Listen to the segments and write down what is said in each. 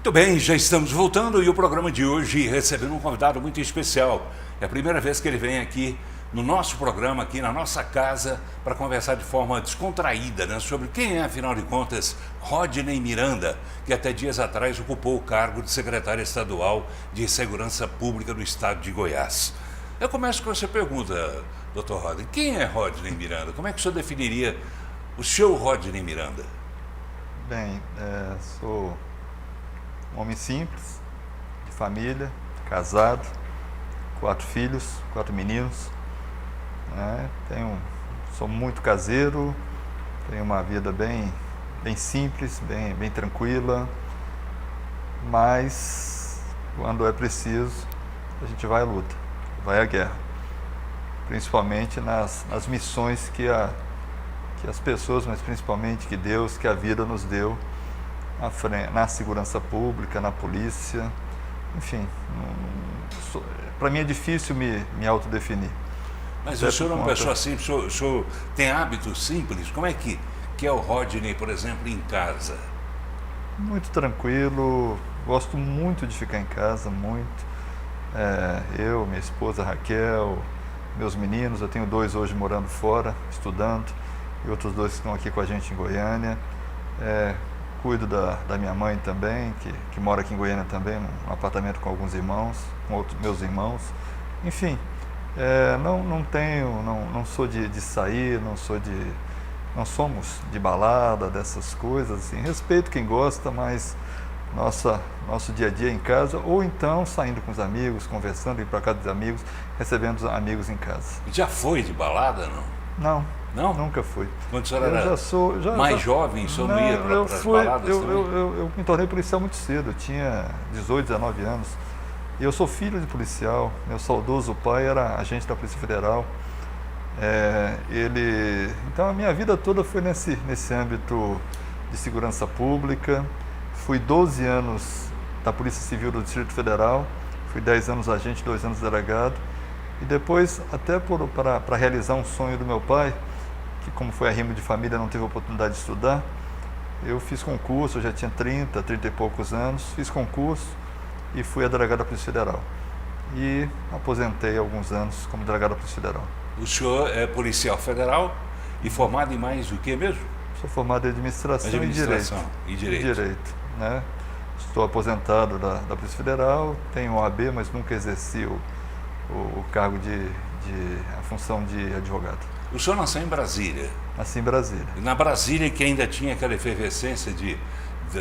Muito bem, já estamos voltando e o programa de hoje recebendo um convidado muito especial. É a primeira vez que ele vem aqui no nosso programa, aqui na nossa casa, para conversar de forma descontraída, né, sobre quem é, afinal de contas, Rodney Miranda, que até dias atrás ocupou o cargo de secretário estadual de Segurança Pública do estado de Goiás. Eu começo com essa pergunta, Dr. Rodney. Quem é Rodney Miranda? Como é que o senhor definiria o seu Rodney Miranda? Bem, sou um homem simples, de família, casado, 4 filhos, 4 meninos. Sou muito caseiro, tenho uma vida bem simples, bem tranquila, mas quando é preciso, a gente vai à luta, vai à guerra, principalmente nas missões que as pessoas, mas principalmente que Deus, que a vida nos deu, na segurança pública, na polícia, enfim, para mim é difícil me autodefinir. Mas o senhor é uma pessoa simples, o senhor tem hábitos simples? Como é que é o Rodney, por exemplo, em casa? Muito tranquilo, gosto muito de ficar em casa, muito. Eu, minha esposa Raquel, meus meninos, eu tenho 2 hoje morando fora, estudando, e outros 2 que estão aqui com a gente em Goiânia. Cuido da minha mãe também, que mora aqui em Goiânia também, num apartamento com alguns irmãos, com outros meus irmãos. Enfim, não sou de sair, não somos de balada, dessas coisas, assim. Respeito quem gosta, mas nosso dia a dia é em casa, ou então saindo com os amigos, conversando, ir para casa dos amigos, recebendo os amigos em casa. Já foi de balada, não? Não, nunca fui. Quando o senhor era mais jovem, o senhor não ia para as baladas também? Eu me tornei policial muito cedo, eu tinha 18, 19 anos. E eu sou filho de policial, meu saudoso pai era agente da Polícia Federal. Então a minha vida toda foi nesse âmbito de segurança pública. Fui 12 anos da Polícia Civil do Distrito Federal, fui 10 anos agente, 2 anos delegado. E depois, até para realizar um sonho do meu pai, que como foi arrimo de família, não teve oportunidade de estudar, eu fiz concurso, eu já tinha 30 e poucos anos, fiz concurso e fui a delegado da Polícia Federal. E aposentei há alguns anos como delegado da Polícia Federal. O senhor é policial federal e formado em mais o que mesmo? Sou formado em administração e direito. Né? Estou aposentado da Polícia Federal, tenho OAB, mas nunca exerci o cargo a função de advogado. O senhor nasceu em Brasília? Nasci em Brasília. E na Brasília que ainda tinha aquela efervescência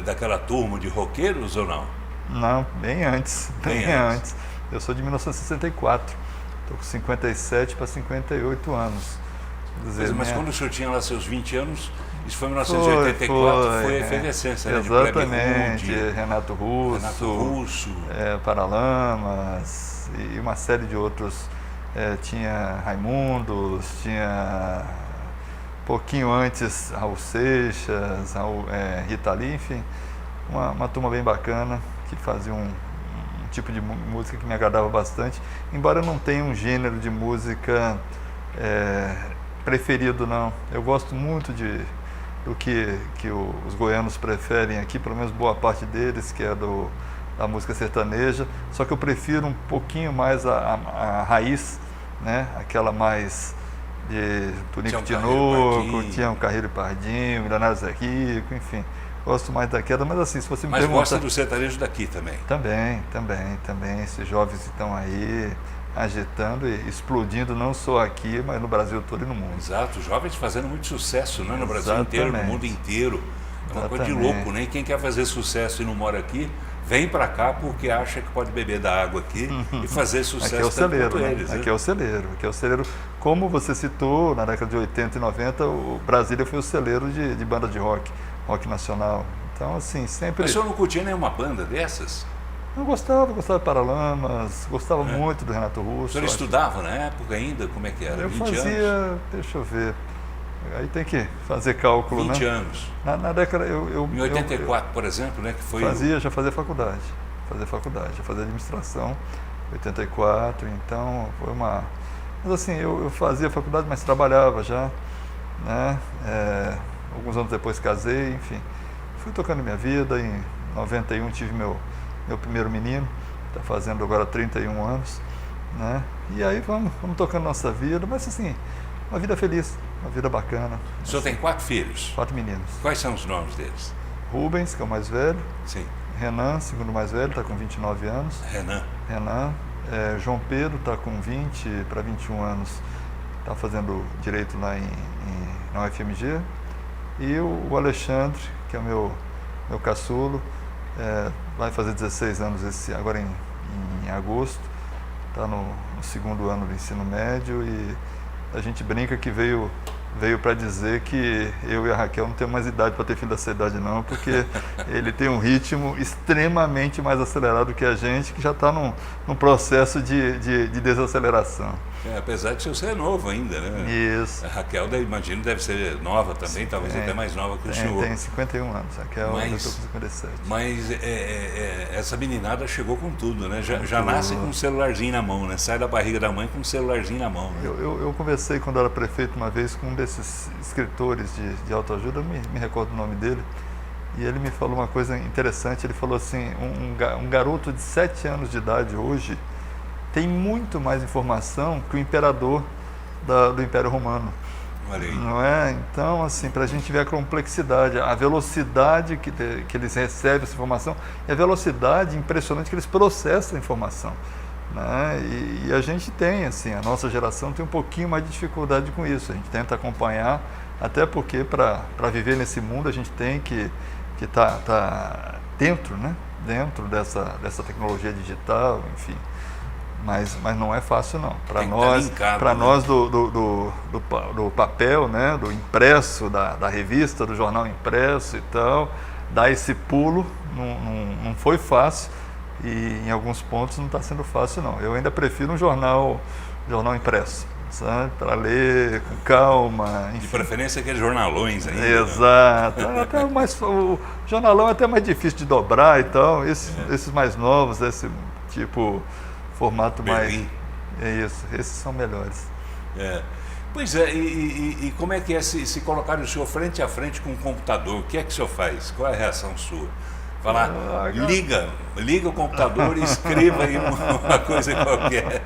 daquela turma de roqueiros ou não? Não, bem antes. Eu sou de 1964, estou com 57 para 58 anos. Mas quando o senhor tinha lá seus 20 anos, isso foi em 1984, foi a efervescência, né? Exatamente, Renato Russo, Paralamas e uma série de outros. Tinha Raimundos, tinha pouquinho antes Raul Seixas, Rita Lee, enfim, uma turma bem bacana que fazia um tipo de música que me agradava bastante, embora eu não tenha um gênero de música preferido, não. Eu gosto muito do que os goianos preferem aqui, pelo menos boa parte deles, que é da música sertaneja, só que eu prefiro um pouquinho mais a raiz, né? Aquela mais de Tonico Tinoco, Tião Carreiro e Pardinho, Milionário Zé Rico, enfim. Gosto mais daquela, mas assim, se você me perguntar... Mas gosta do sertanejo daqui também? Também. Esses jovens estão aí agitando e explodindo, não só aqui, mas no Brasil todo e no mundo. Exato, os jovens fazendo muito sucesso, né? No Brasil inteiro, no mundo inteiro. É uma coisa de louco, né? Quem quer fazer sucesso e não mora aqui, vem para cá porque acha que pode beber da água aqui e fazer sucesso. Aqui é o celeiro, né? Aqui é o celeiro. Como você citou, na década de 80 e 90, o Brasília foi o celeiro de banda de rock nacional. Então, assim, sempre... Mas o senhor não curtia nenhuma banda dessas? Eu gostava de Paralamas, gostava muito do Renato Russo. O senhor estudava na época ainda? Como é que era? Eu 20 fazia, anos? Deixa eu ver, aí tem que fazer cálculo, 20 né? anos. Na década, em 84, por exemplo, né? Que foi já fazia faculdade, já fazia administração, 84, então foi uma... Mas assim, eu fazia faculdade, mas trabalhava já, né? Alguns anos depois casei, enfim. Fui tocando minha vida em 91 tive meu primeiro menino, está fazendo agora 31 anos, né? E aí vamos tocando nossa vida, mas assim, uma vida feliz, uma vida bacana. O senhor tem 4 filhos? 4 meninos. Quais são os nomes deles? Rubens, que é o mais velho. Sim. Renan, segundo mais velho, está com 29 anos. Renan. João Pedro está com 20 para 21 anos, está fazendo direito lá na UFMG. E o Alexandre, que é o meu caçulo, vai fazer 16 anos agora em agosto, está no segundo ano do ensino médio, e a gente brinca que veio para dizer que eu e a Raquel não temos mais idade para ter filho dessa idade não, porque ele tem um ritmo extremamente mais acelerado que a gente, que já está num processo de desaceleração. Apesar de você ser novo ainda, né? Isso. A Raquel, imagino, deve ser nova também, talvez até mais nova que o senhor. Tem 51 anos, Raquel, eu estou com 57. Mas essa meninada chegou com tudo, né? Já nasce com um celularzinho na mão, né? Sai da barriga da mãe com um celularzinho na mão. Né? Eu conversei quando era prefeito uma vez com um desses escritores de autoajuda, eu me recordo o nome dele, e ele me falou uma coisa interessante. Ele falou assim, um garoto de 7 anos de idade hoje tem muito mais informação que o imperador do Império Romano. Não é? Então, assim, para a gente ver a complexidade, a velocidade que eles recebem essa informação e a velocidade impressionante que eles processam a informação. Né? E a gente tem, assim, a nossa geração tem um pouquinho mais de dificuldade com isso. A gente tenta acompanhar, até porque para viver nesse mundo a gente tem que tá dentro, né? Dentro dessa tecnologia digital, enfim. Mas não é fácil não. Para nós do papel, né, do impresso, da revista, do jornal impresso e tal, dar esse pulo não foi fácil, e em alguns pontos não está sendo fácil não. Eu ainda prefiro um jornal impresso, sabe, para ler com calma. Enfim. De preferência aqueles jornalões ainda. Exato. O jornalão é até mais difícil de dobrar e tal. Esses mais novos, esse tipo formato mais... É isso, esses são melhores. Pois é, e como é que é se colocar o senhor frente a frente com o computador? O que é que o senhor faz? Qual é a reação sua? Falar, liga o computador e escreva aí uma coisa qualquer.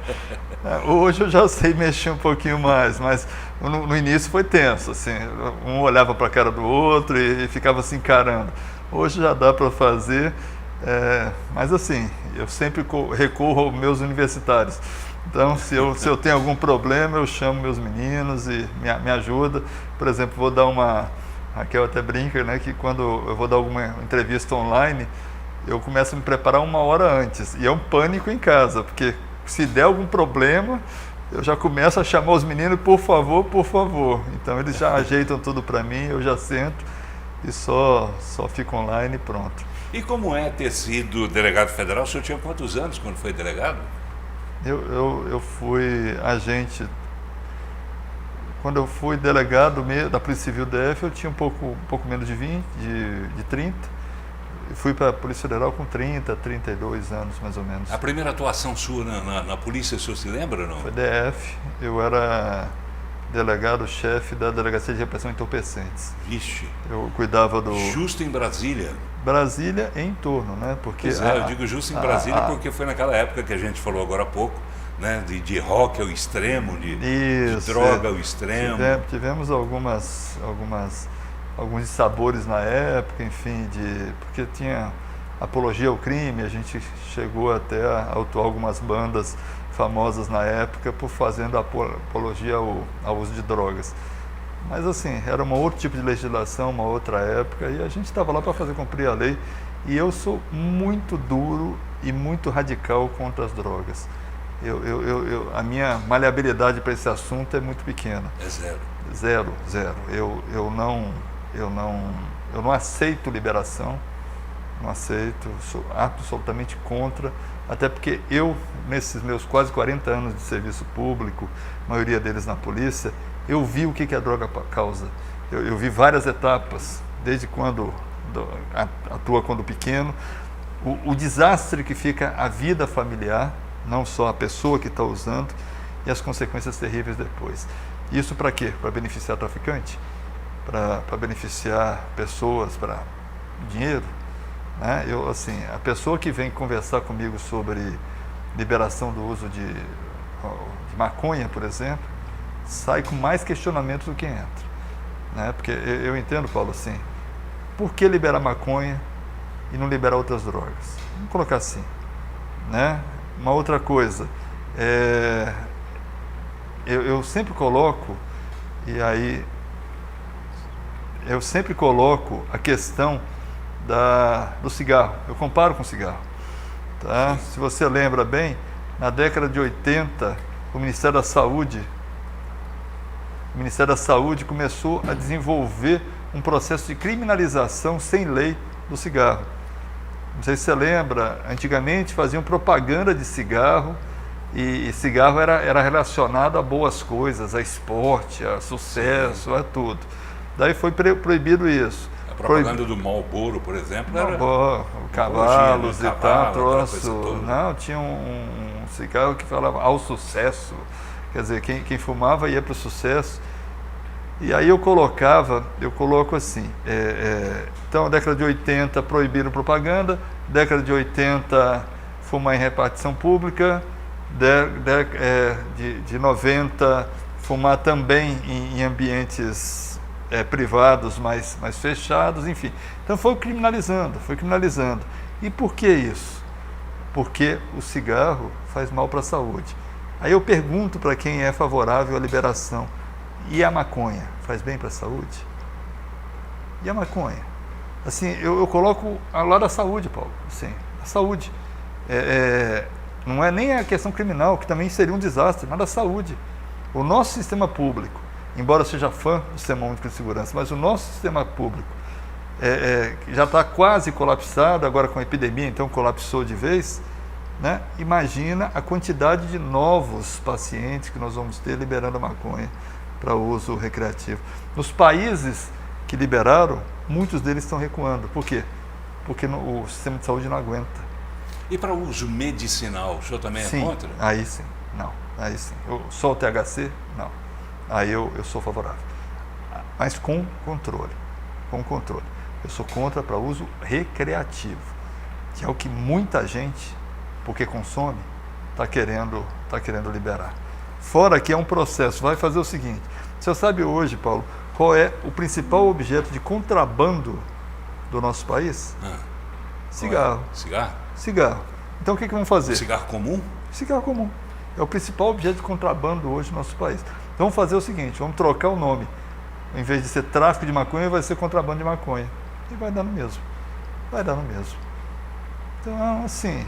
Hoje eu já sei mexer um pouquinho mais, mas no início foi tenso, assim, um olhava para a cara do outro e ficava se encarando. Hoje já dá para fazer. Mas assim, eu sempre recorro aos meus universitários. Então, se eu tenho algum problema, eu chamo meus meninos e me ajuda. Por exemplo, vou dar uma... Raquel até brinca, né, que quando eu vou dar alguma entrevista online, eu começo a me preparar 1 hora antes. E é um pânico em casa, porque se der algum problema, eu já começo a chamar os meninos, por favor, por favor. Então, eles já ajeitam tudo para mim, eu já sento e só fico online e pronto. E como é ter sido delegado federal? O senhor tinha quantos anos quando foi delegado? Eu fui agente... Quando eu fui delegado da Polícia Civil DF, eu tinha um pouco menos de 20, de 30. E fui para a Polícia Federal com 30, 32 anos, mais ou menos. A primeira atuação sua na polícia, o senhor se lembra ou não? Foi DF. Eu era delegado-chefe da Delegacia de Repressão de Entorpecentes. Vixe. Eu cuidava do... Justo em Brasília? Brasília e em torno, né? Porque eu digo justo em Brasília porque foi naquela época que a gente falou agora há pouco, né? De rock ao extremo, de droga ao extremo. Tivemos alguns dissabores na época, enfim, porque tinha apologia ao crime, a gente chegou até a autuar algumas bandas famosas na época por fazendo apologia ao uso de drogas. Mas assim, era um outro tipo de legislação, uma outra época, e a gente estava lá para fazer cumprir a lei, e eu sou muito duro e muito radical contra as drogas. A minha maleabilidade para esse assunto é muito pequena. É zero. Zero. Eu não aceito liberação, não aceito, sou absolutamente contra, até porque nesses meus quase 40 anos de serviço público, a maioria deles na polícia, eu vi o que a droga causa. Eu vi várias etapas, desde quando atua quando pequeno, o desastre que fica a vida familiar, não só a pessoa que está usando, e as consequências terríveis depois. Isso para quê? Para beneficiar traficante? Para beneficiar pessoas, para dinheiro? né? Assim, a pessoa que vem conversar comigo sobre liberação do uso de maconha, por exemplo, sai com mais questionamentos do que entra, né? Porque eu entendo, Paulo, assim, por que liberar maconha e não liberar outras drogas? Vamos colocar assim, né? Uma outra coisa, eu sempre coloco, e aí eu sempre coloco a questão do cigarro. Eu comparo com o cigarro, tá? Se você lembra bem, na década de 80, o Ministério da Saúde começou a desenvolver um processo de criminalização sem lei do cigarro. Não sei se você lembra, antigamente faziam propaganda de cigarro, e cigarro era relacionado a boas coisas, a esporte, a sucesso, a tudo. Daí foi proibido isso. A propaganda do Marlboro, por exemplo, era cavalos e tal, troço. Não, tinha um cigarro que falava ao sucesso. Quer dizer, quem fumava ia para o sucesso. E aí eu coloco assim, então, década de 80, proibiram propaganda, década de 80, fumar em repartição pública, de 90, fumar também em ambientes privados mais fechados, enfim. Então foi criminalizando. E por que isso? Porque o cigarro faz mal para a saúde. Aí eu pergunto para quem é favorável à liberação, e a maconha faz bem para a saúde? E a maconha? Assim, eu coloco ao lado da saúde, Paulo, assim, a saúde. Não é nem a questão criminal, que também seria um desastre, mas a saúde. O nosso sistema público, embora eu seja fã do Sistema Único de Segurança, mas o nosso sistema público já está quase colapsado, agora com a epidemia, então colapsou de vez, né? Imagina a quantidade de novos pacientes que nós vamos ter liberando a maconha para uso recreativo. Nos países que liberaram, muitos deles estão recuando. Por quê? Porque o sistema de saúde não aguenta. E para uso medicinal, o senhor também é contra? Aí sim, não. Aí sim. Só o THC? Não. Aí eu sou favorável. Mas com controle. Eu sou contra para uso recreativo, que é o que muita gente, porque consome, está querendo liberar. Fora que é um processo, vai fazer o seguinte, você sabe hoje, Paulo, qual é o principal objeto de contrabando do nosso país? Cigarro. Cigarro. Então o que vamos fazer? Cigarro comum? Cigarro comum. É o principal objeto de contrabando hoje no nosso país. Então vamos fazer o seguinte, vamos trocar o nome. Em vez de ser tráfico de maconha, vai ser contrabando de maconha. E vai dar no mesmo. Então, assim,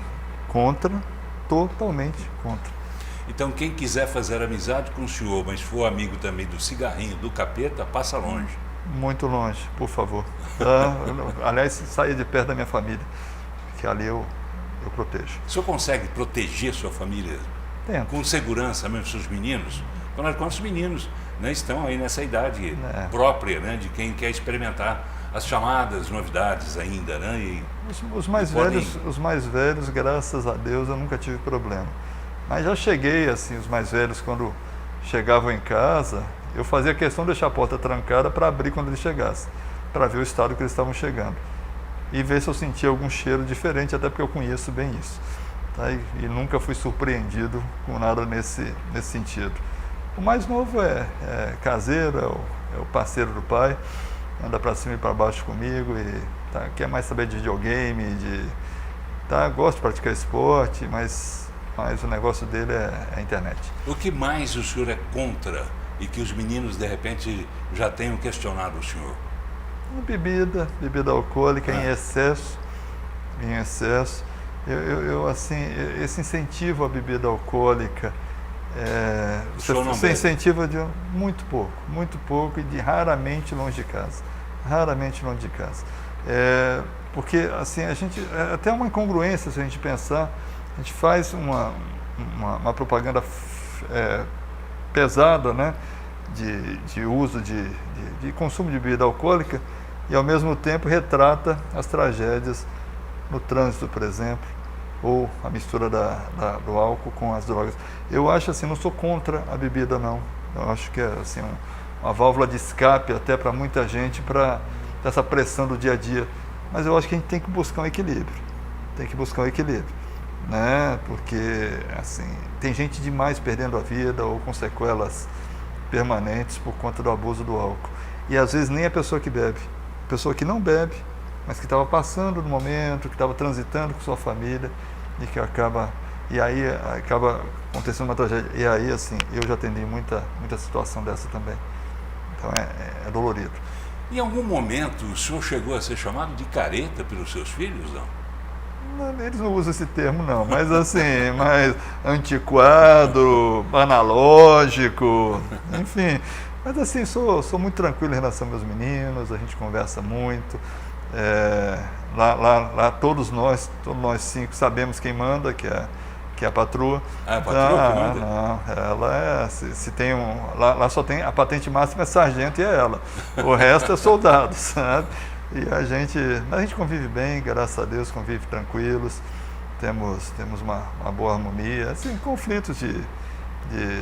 totalmente contra. Então, quem quiser fazer amizade com o senhor, mas for amigo também do cigarrinho, do capeta, passa longe. Muito longe, por favor. Aliás, saia de perto da minha família, que ali eu protejo. O senhor consegue proteger sua família? Tento. Com segurança mesmo, seus meninos? Afinal de contas, os meninos, né, estão aí nessa idade própria, né, de quem quer experimentar as chamadas novidades ainda, né? E os mais velhos, graças a Deus, eu nunca tive problema. Mas já cheguei, assim, os mais velhos, quando chegavam em casa, eu fazia questão de deixar a porta trancada para abrir quando eles chegassem, para ver o estado que eles estavam chegando. E ver se eu sentia algum cheiro diferente, até porque eu conheço bem isso. Tá? E nunca fui surpreendido com nada nesse sentido. O mais novo é caseiro, é o parceiro do pai, anda para cima e para baixo comigo, e quer mais saber de videogame, gosta de praticar esporte, mas o negócio dele é a internet. O que mais o senhor é contra e que os meninos, de repente, já tenham questionado o senhor? Bebida alcoólica em excesso. Assim, esse incentivo à bebida alcoólica, você incentiva de muito pouco e de raramente longe de casa. Porque, assim, a gente, até uma incongruência se a gente pensar, a gente faz uma propaganda pesada, né, de uso, de consumo de bebida alcoólica, e ao mesmo tempo retrata as tragédias no trânsito, por exemplo, ou a mistura do álcool com as drogas. Eu acho assim, não sou contra a bebida, não. Eu acho que é assim, uma válvula de escape até para muita gente, para essa pressão do dia a dia. mas eu acho que a gente tem que buscar um equilíbrio. Né? Porque assim, tem gente demais perdendo a vida ou com sequelas permanentes por conta do abuso do álcool. E às vezes nem a pessoa que bebe, a pessoa que não bebe, mas que estava passando no momento, que estava transitando com sua família e aí acaba acontecendo uma tragédia. E aí, assim, eu já atendi muita situação dessa também. Então é dolorido. Em algum momento o senhor chegou a ser chamado de careta pelos seus filhos, não? Não, eles não usam esse termo não, mas assim, mais antiquado, analógico, enfim. Mas assim, sou muito tranquilo em relação aos meus meninos, a gente conversa muito. Lá todos nós 5 sabemos quem manda, que é a patroa. Ah, a patroa que manda? Não, ela se tem lá só tem, a patente máxima é sargento e é ela. O resto é soldado, sabe? E a gente convive bem, graças a Deus, convive tranquilos, temos uma boa harmonia, assim, conflitos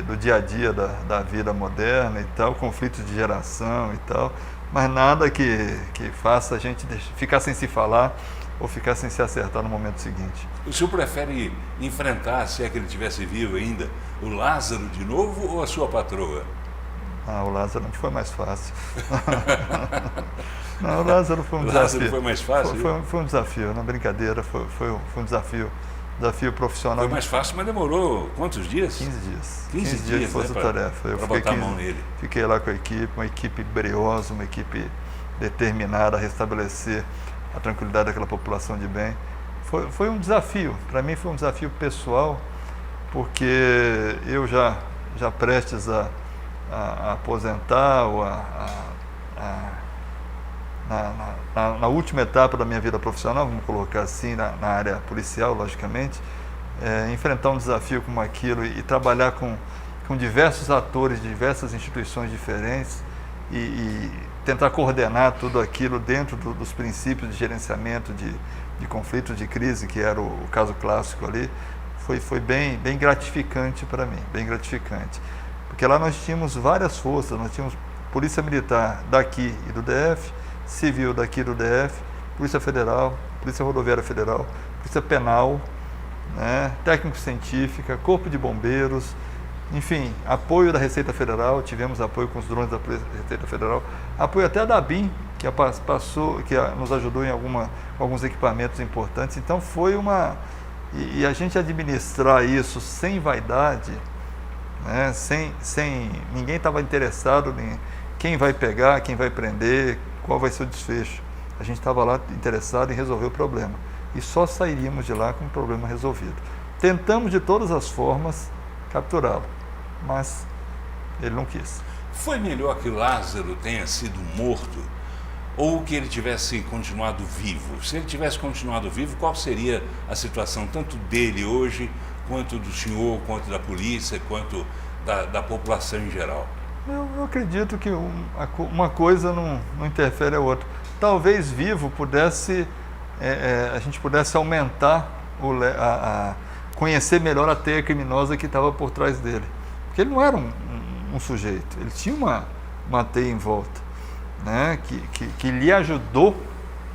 do dia a dia da vida moderna e tal, conflitos de geração e tal, mas nada que faça a gente ficar sem se falar ou ficar sem se acertar no momento seguinte. O senhor prefere enfrentar, se é que ele estivesse vivo ainda, o Lázaro de novo ou a sua patroa? O Lázaro não foi mais fácil. Não, o Lázaro foi um desafio. Lázaro foi mais fácil? Foi um desafio, na brincadeira, foi um desafio profissional. Foi mais fácil, mas demorou quantos dias? 15 dias. 15 dias, de força-tarefa. Para botar a mão nele. Fiquei lá com a equipe, uma equipe briosa, uma equipe determinada a restabelecer a tranquilidade daquela população de bem. Foi um desafio, para mim foi um desafio pessoal, porque eu já prestes a aposentar ou na última etapa da minha vida profissional, vamos colocar assim, na área policial, logicamente, enfrentar um desafio como aquilo e trabalhar com diversos atores de diversas instituições diferentes e tentar coordenar tudo aquilo dentro dos princípios de gerenciamento de conflitos de crise, que era o caso clássico ali, foi bem gratificante para mim, bem gratificante. Porque lá nós tínhamos várias forças, nós tínhamos Polícia Militar daqui e do DF, Civil daqui do DF, Polícia Federal, Polícia Rodoviária Federal, Polícia Penal, né, Técnico-Científica, Corpo de Bombeiros, enfim, apoio da Receita Federal, tivemos apoio com os drones da Receita Federal, apoio até da ABIN, que nos ajudou em alguns equipamentos importantes. Então foi e a gente administrar isso sem vaidade, né, sem ninguém estava interessado em quem vai pegar, quem vai prender, qual vai ser o desfecho. A gente estava lá interessado em resolver o problema e só sairíamos de lá com o problema resolvido. Tentamos de todas as formas capturá-lo, mas ele não quis. Foi melhor que Lázaro tenha sido morto ou que ele tivesse continuado vivo? Se ele tivesse continuado vivo, qual seria a situação tanto dele hoje, quanto do senhor, quanto da polícia, quanto da população em geral? Eu acredito que uma coisa não interfere a outra. Talvez vivo a gente pudesse aumentar, conhecer melhor a teia criminosa que estava por trás dele. Porque ele não era um sujeito, ele tinha uma teia em volta, né, que lhe ajudou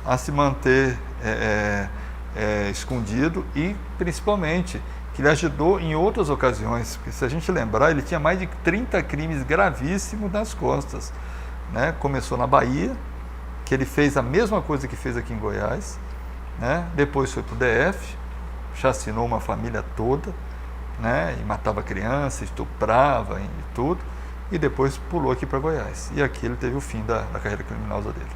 a se manter escondido e, principalmente, que lhe ajudou em outras ocasiões, porque se a gente lembrar, ele tinha mais de 30 crimes gravíssimos nas costas, né? Começou na Bahia, que ele fez a mesma coisa que fez aqui em Goiás, né? Depois foi para o DF, chacinou uma família toda, né? E matava criança, estuprava e tudo, e depois pulou aqui para Goiás, e aqui ele teve o fim da carreira criminosa dele.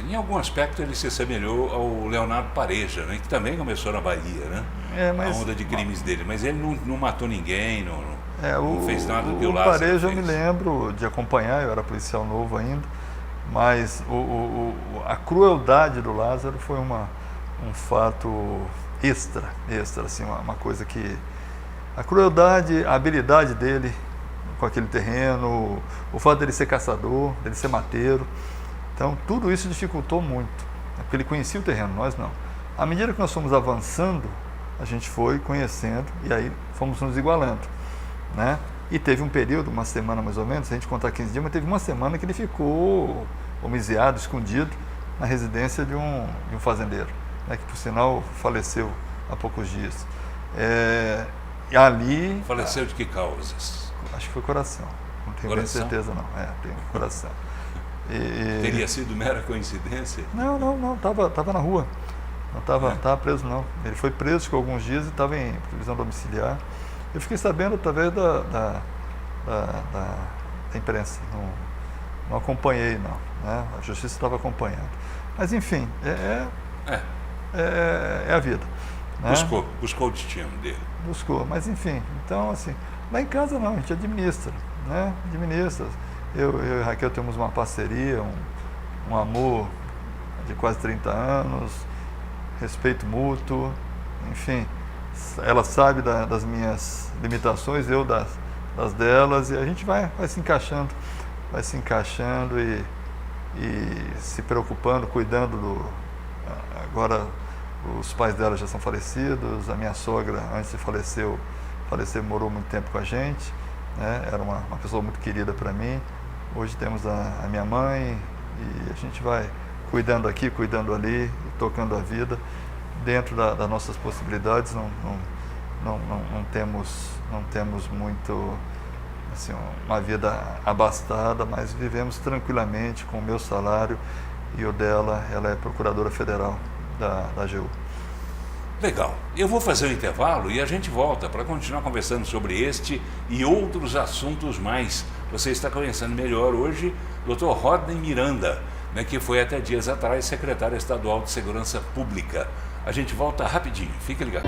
Em algum aspecto ele se assemelhou ao Leonardo Pareja, né, que também começou na Bahia, né? A onda de crimes dele, mas ele não matou ninguém, não fez nada do que o Lázaro fez. O Pareja eu me lembro de acompanhar, eu era policial novo ainda, mas a crueldade do Lázaro foi um fato extra, assim, uma coisa que... A crueldade, a habilidade dele com aquele terreno, o fato dele ser caçador, dele ser mateiro. Então, tudo isso dificultou muito, né, porque ele conhecia o terreno, nós não. À medida que nós fomos avançando, a gente foi conhecendo e aí fomos nos igualando, né? E teve um período, uma semana mais ou menos, se a gente contar 15 dias, mas teve uma semana que ele ficou homiziado, escondido, na residência de um fazendeiro, né, que por sinal faleceu há poucos dias. E ali... Faleceu de que causas? Acho que foi coração. Não tenho bem certeza não. Tem coração. Teria sido mera coincidência? Não, estava na rua. Não estava preso não. Ele foi preso ficou alguns dias e estava em prisão domiciliar. Eu fiquei sabendo através da imprensa. Não acompanhei não. Né? A justiça estava acompanhando. Mas enfim, é a vida. Né? Buscou o destino dele. Buscou, mas enfim, então assim, lá em casa não, a gente administra, né? Administra. Eu e a Raquel temos uma parceria, um amor de quase 30 anos, respeito mútuo, enfim, ela sabe das minhas limitações, eu das delas, e a gente vai se encaixando e se preocupando, cuidando agora os pais dela já são falecidos, a minha sogra antes de falecer morou muito tempo com a gente, né? Era uma pessoa muito querida para mim. Hoje temos a minha mãe e a gente vai cuidando aqui, cuidando ali, e tocando a vida dentro das nossas possibilidades. Não temos muito assim, uma vida abastada, mas vivemos tranquilamente com o meu salário e o dela. Ela é procuradora federal da AGU. Legal. Eu vou fazer um intervalo e a gente volta para continuar conversando sobre este e outros assuntos mais. Você está conhecendo melhor hoje o Dr. Rodney Miranda, né, que foi até dias atrás secretário estadual de Segurança Pública. A gente volta rapidinho. Fique ligado.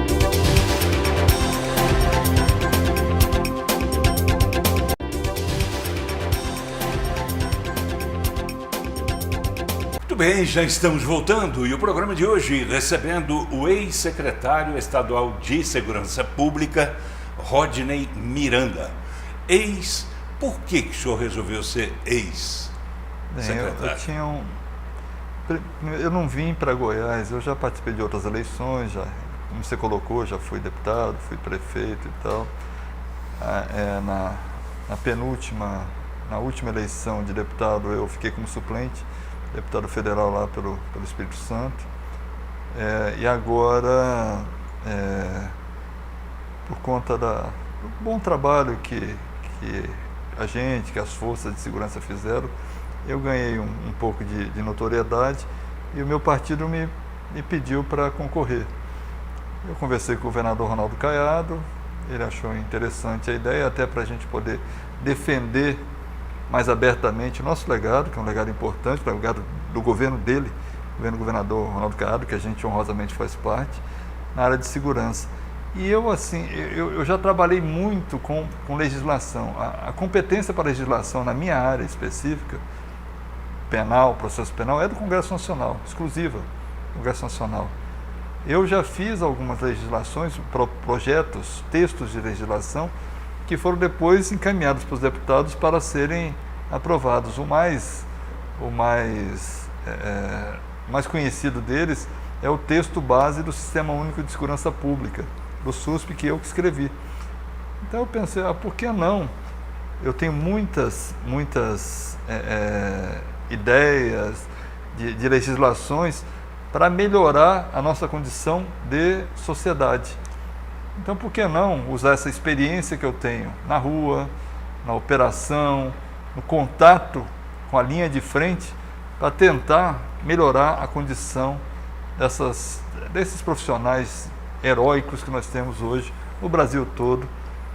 Bem, já estamos voltando e o programa de hoje recebendo o ex-secretário estadual de Segurança Pública, Rodney Miranda. Por que o senhor resolveu ser ex-secretário? Eu não vim para Goiás, eu já participei de outras eleições, como você colocou, já fui deputado, fui prefeito e tal. Na última eleição de deputado eu fiquei como suplente, deputado federal lá pelo Espírito Santo, e agora, por conta do bom trabalho que as forças de segurança fizeram, eu ganhei um pouco de notoriedade e o meu partido me pediu para concorrer. Eu conversei com o governador Ronaldo Caiado, ele achou interessante a ideia, até para a gente poder defender mais abertamente o nosso legado, que é um legado importante, para o legado do governo dele, governo do governador Ronaldo Caiado, que a gente honrosamente faz parte, na área de segurança. E eu já trabalhei muito com legislação. A competência para legislação na minha área específica, penal, processo penal, é do Congresso Nacional, exclusiva do Congresso Nacional. Eu já fiz algumas legislações, projetos, textos de legislação, que foram depois encaminhados para os deputados para serem aprovados. O mais conhecido deles é o texto base do Sistema Único de Segurança Pública, do SUSP, que eu que escrevi. Então eu pensei, por que não? Eu tenho muitas ideias de legislações para melhorar a nossa condição de sociedade. Então, por que não usar essa experiência que eu tenho na rua, na operação, no contato com a linha de frente, para tentar melhorar a condição desses profissionais heróicos que nós temos hoje no Brasil todo,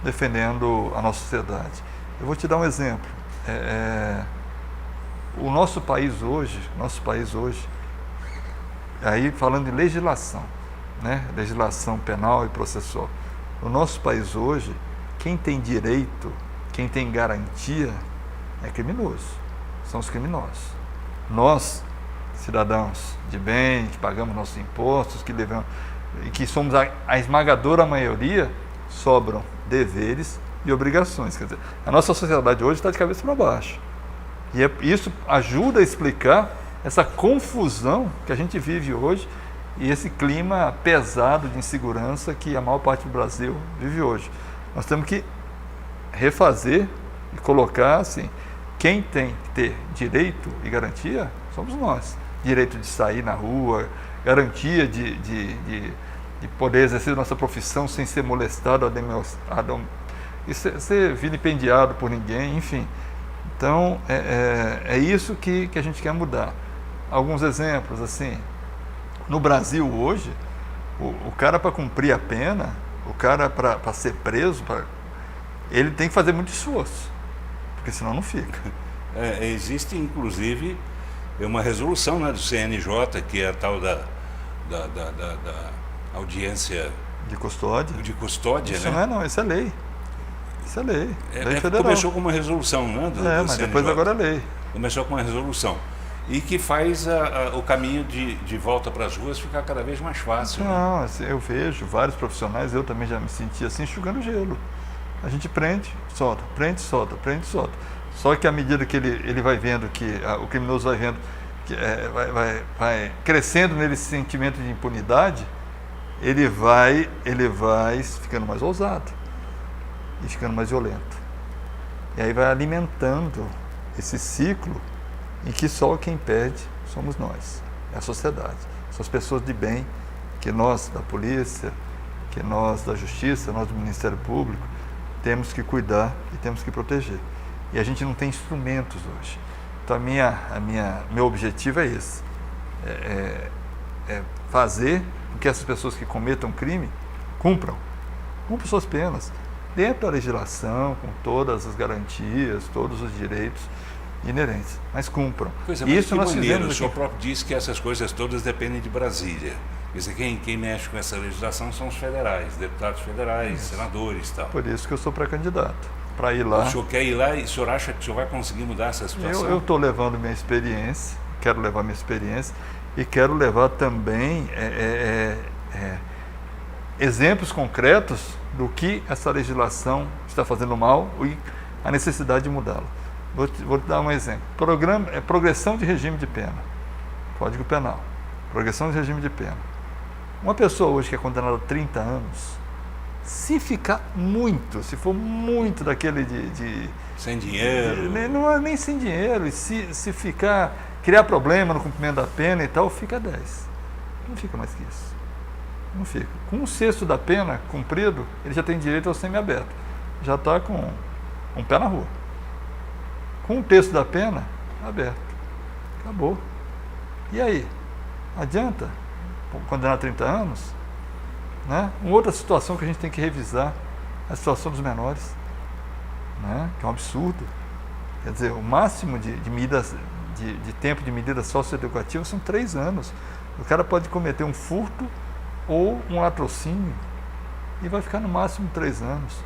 defendendo a nossa sociedade. Eu vou te dar um exemplo. O nosso país hoje, aí falando em legislação, né? Legislação penal e processual. No nosso país hoje, quem tem direito, quem tem garantia, é criminoso, são os criminosos. Nós, cidadãos de bem, que pagamos nossos impostos, e que somos a esmagadora maioria, sobram deveres e obrigações. Quer dizer, a nossa sociedade hoje está de cabeça para baixo. E isso ajuda a explicar essa confusão que a gente vive hoje e esse clima pesado de insegurança que a maior parte do Brasil vive hoje. Nós temos que refazer e colocar assim, quem tem que ter direito e garantia somos nós. direito de sair na rua, garantia de poder exercer nossa profissão sem ser molestado, e ser vilipendiado por ninguém, enfim. Então, é isso que a gente quer mudar. Alguns exemplos, assim, no Brasil hoje, o cara para cumprir a pena, o cara para ser preso, ele tem que fazer muito esforço, porque senão não fica. Existe, inclusive, uma resolução, né, do CNJ, que é a tal da audiência de custódia. Isso, né? Não, isso é lei. Isso é lei. Lei federal. Começou com uma resolução, né? Do mas CNJ. depois agora é lei. Começou com uma resolução. E que faz o caminho de volta para as ruas ficar cada vez mais fácil. Não, né? assim, eu vejo vários profissionais, eu também já me senti assim, enxugando gelo. A gente prende, solta, prende, solta, prende, solta. Só que à medida que ele vai vendo que o criminoso vai vendo que vai crescendo nele esse sentimento de impunidade, ele vai ficando mais ousado e ficando mais violento. E aí vai alimentando esse ciclo em que só quem perde somos nós, é a sociedade. São as pessoas de bem que nós da polícia, que nós da justiça, nós do Ministério Público, temos que cuidar e temos que proteger. E a gente não tem instrumentos hoje. Então meu objetivo é esse, é fazer com que essas pessoas que cometam crime cumpram suas penas, dentro da legislação, com todas as garantias, todos os direitos inerentes, mas cumpram. Pois é, isso nós fizemos. O senhor próprio disse que essas coisas todas dependem de Brasília. Quer dizer, quem mexe com essa legislação são os federais, deputados federais, senadores e tal. Por isso que eu sou pré-candidato, para ir lá. O senhor quer ir lá e o senhor acha que o senhor vai conseguir mudar essa situação? Eu estou levando minha experiência, quero levar minha experiência e quero levar também exemplos concretos do que essa legislação está fazendo mal e a necessidade de mudá-la. Vou te dar um exemplo. Progressão de regime de pena. Código Penal. Progressão de regime de pena. Uma pessoa hoje que é condenada a 30 anos, se for muito daquele sem dinheiro. Não é nem sem dinheiro, e se criar problema no cumprimento da pena e tal, fica 10. Não fica mais que isso. Não fica. Com 1/6 da pena cumprido, ele já tem direito ao semiaberto. Já está com um pé na rua. Com 1/3 da pena, aberto. Acabou. E aí? Adianta condenar 30 anos? Né? Uma outra situação que a gente tem que revisar, a situação dos menores, né? Que é um absurdo. Quer dizer, o máximo de medidas, de tempo de medidas socioeducativas são 3 anos. O cara pode cometer um furto ou um latrocínio e vai ficar no máximo 3 anos.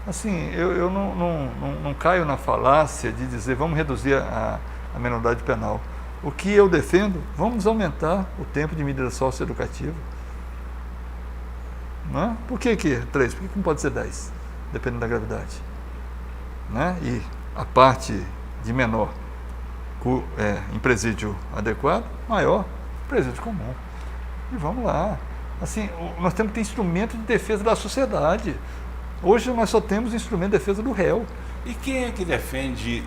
Assim, eu não caio na falácia de dizer vamos reduzir a menoridade penal. O que eu defendo, vamos aumentar o tempo de medida socioeducativa. Não é? Por que 3? Por que não pode ser 10? Dependendo da gravidade. Né? E a parte de menor em presídio adequado, maior presídio comum. E vamos lá. Assim, nós temos que ter instrumento de defesa da sociedade. Hoje nós só temos instrumento de defesa do réu. E quem é que defende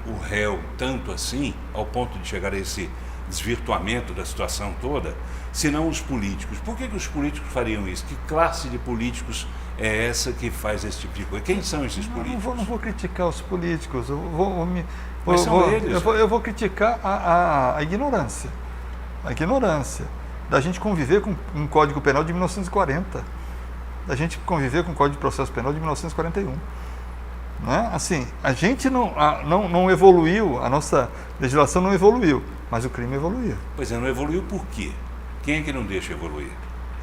o réu tanto assim, ao ponto de chegar a esse desvirtuamento da situação toda, se não os políticos? Por que os políticos fariam isso? Que classe de políticos é essa que faz esse tipo de coisa? Quem são esses políticos? Não vou criticar os políticos, eu vou criticar a ignorância. A ignorância da gente conviver com um Código Penal de 1940, da gente conviver com o Código de Processo Penal de 1941. Né? Assim, a gente não evoluiu, a nossa legislação não evoluiu, mas o crime evoluiu. Pois é, não evoluiu por quê? Quem é que não deixa evoluir?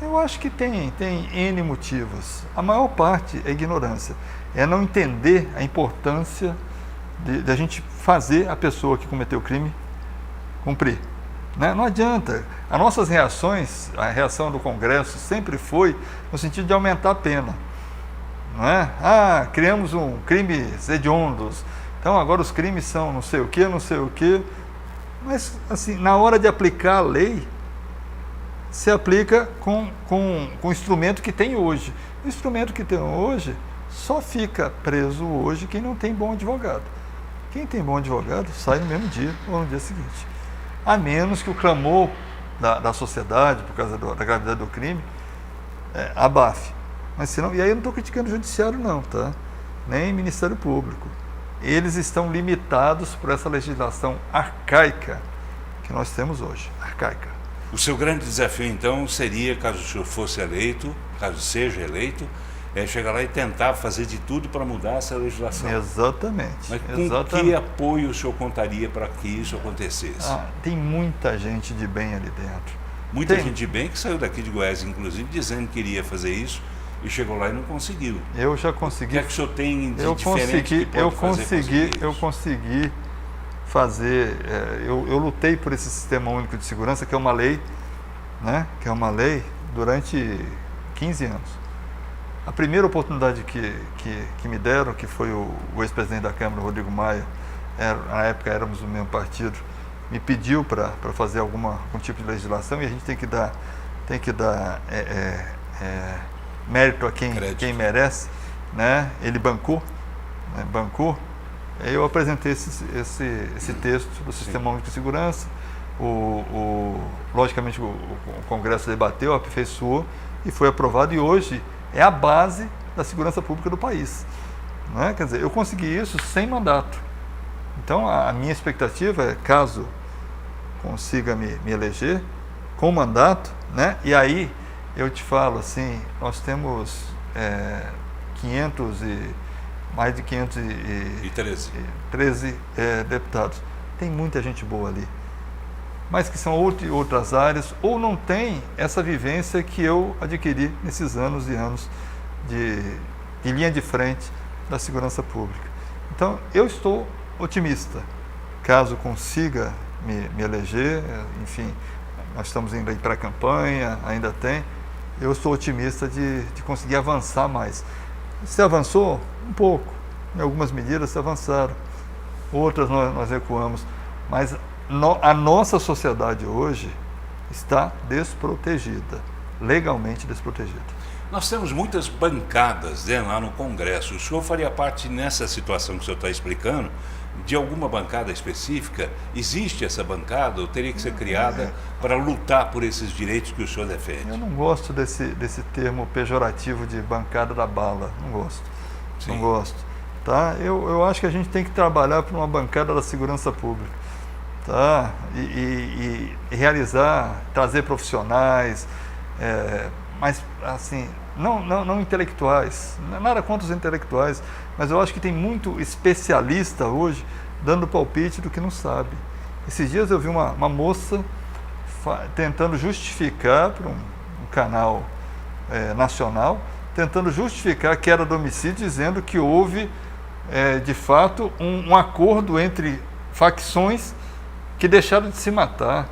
Eu acho que tem N motivos. A maior parte é ignorância. É não entender a importância de a gente fazer a pessoa que cometeu o crime cumprir. Né? Não adianta. As nossas reações, a reação do Congresso sempre foi no sentido de aumentar a pena. Não é? Criamos crimes hediondos, então agora os crimes são não sei o quê. Mas, assim, na hora de aplicar a lei, se aplica com o instrumento que tem hoje. O instrumento que tem hoje só fica preso hoje quem não tem bom advogado. Quem tem bom advogado sai no mesmo dia ou no dia seguinte. a menos que o clamor da sociedade, por causa da gravidade do crime, abafe. Mas senão, e aí eu não estou criticando o judiciário não, tá? Nem Ministério Público. Eles estão limitados por essa legislação arcaica que nós temos hoje, arcaica. O seu grande desafio, então, seria, caso o senhor fosse eleito, caso seja eleito, chegar lá e tentar fazer de tudo para mudar essa legislação. Exatamente. Mas com que apoio o senhor contaria para que isso acontecesse? Tem muita gente de bem ali dentro. Muita gente de bem que saiu daqui de Goiás, inclusive, dizendo que queria fazer isso e chegou lá e não conseguiu. Eu já consegui. O que é que o senhor tem de diferente que pode fazer? Eu consegui fazer. Eu lutei por esse Sistema Único de Segurança, que é uma lei, né? Que é uma lei durante 15 anos. A primeira oportunidade que me deram, que foi o ex-presidente da Câmara, Rodrigo Maia, na época éramos do mesmo partido, me pediu para fazer algum tipo de legislação, e a gente tem que dar mérito a quem merece, né? Ele bancou, eu apresentei esse texto do Sistema Único de Segurança, logicamente o Congresso debateu, aperfeiçoou e foi aprovado, e hoje é a base da segurança pública do país, né? Quer dizer, eu consegui isso sem mandato. Então, a minha expectativa é, caso consiga me eleger com mandato, né? E aí, eu te falo assim, nós temos mais de 513 deputados. Tem muita gente boa ali, mas que são outras áreas, ou não tem essa vivência que eu adquiri nesses anos e anos de linha de frente da segurança pública. Então, eu estou otimista. Caso consiga me eleger, enfim, nós estamos indo aí para a campanha, ainda tem, eu estou otimista de conseguir avançar mais. Se avançou? Um pouco. Em algumas medidas se avançaram, outras nós recuamos, mas a nossa sociedade hoje está desprotegida, legalmente desprotegida. Nós temos muitas bancadas, né, lá no Congresso. O senhor faria parte, nessa situação que o senhor está explicando, de alguma bancada específica? Existe essa bancada ou teria que ser criada para lutar por esses direitos que o senhor defende? Eu não gosto desse termo pejorativo de bancada da bala, não gosto. Sim. Não gosto. Tá? Eu acho que a gente tem que trabalhar por uma bancada da segurança pública. Tá? E realizar, trazer profissionais, mas assim, não intelectuais, nada contra os intelectuais, mas eu acho que tem muito especialista hoje dando palpite do que não sabe. Esses dias eu vi uma moça tentando justificar para um canal nacional, tentando justificar que era domicílio, dizendo que houve de fato um acordo entre facções que deixaram de se matar.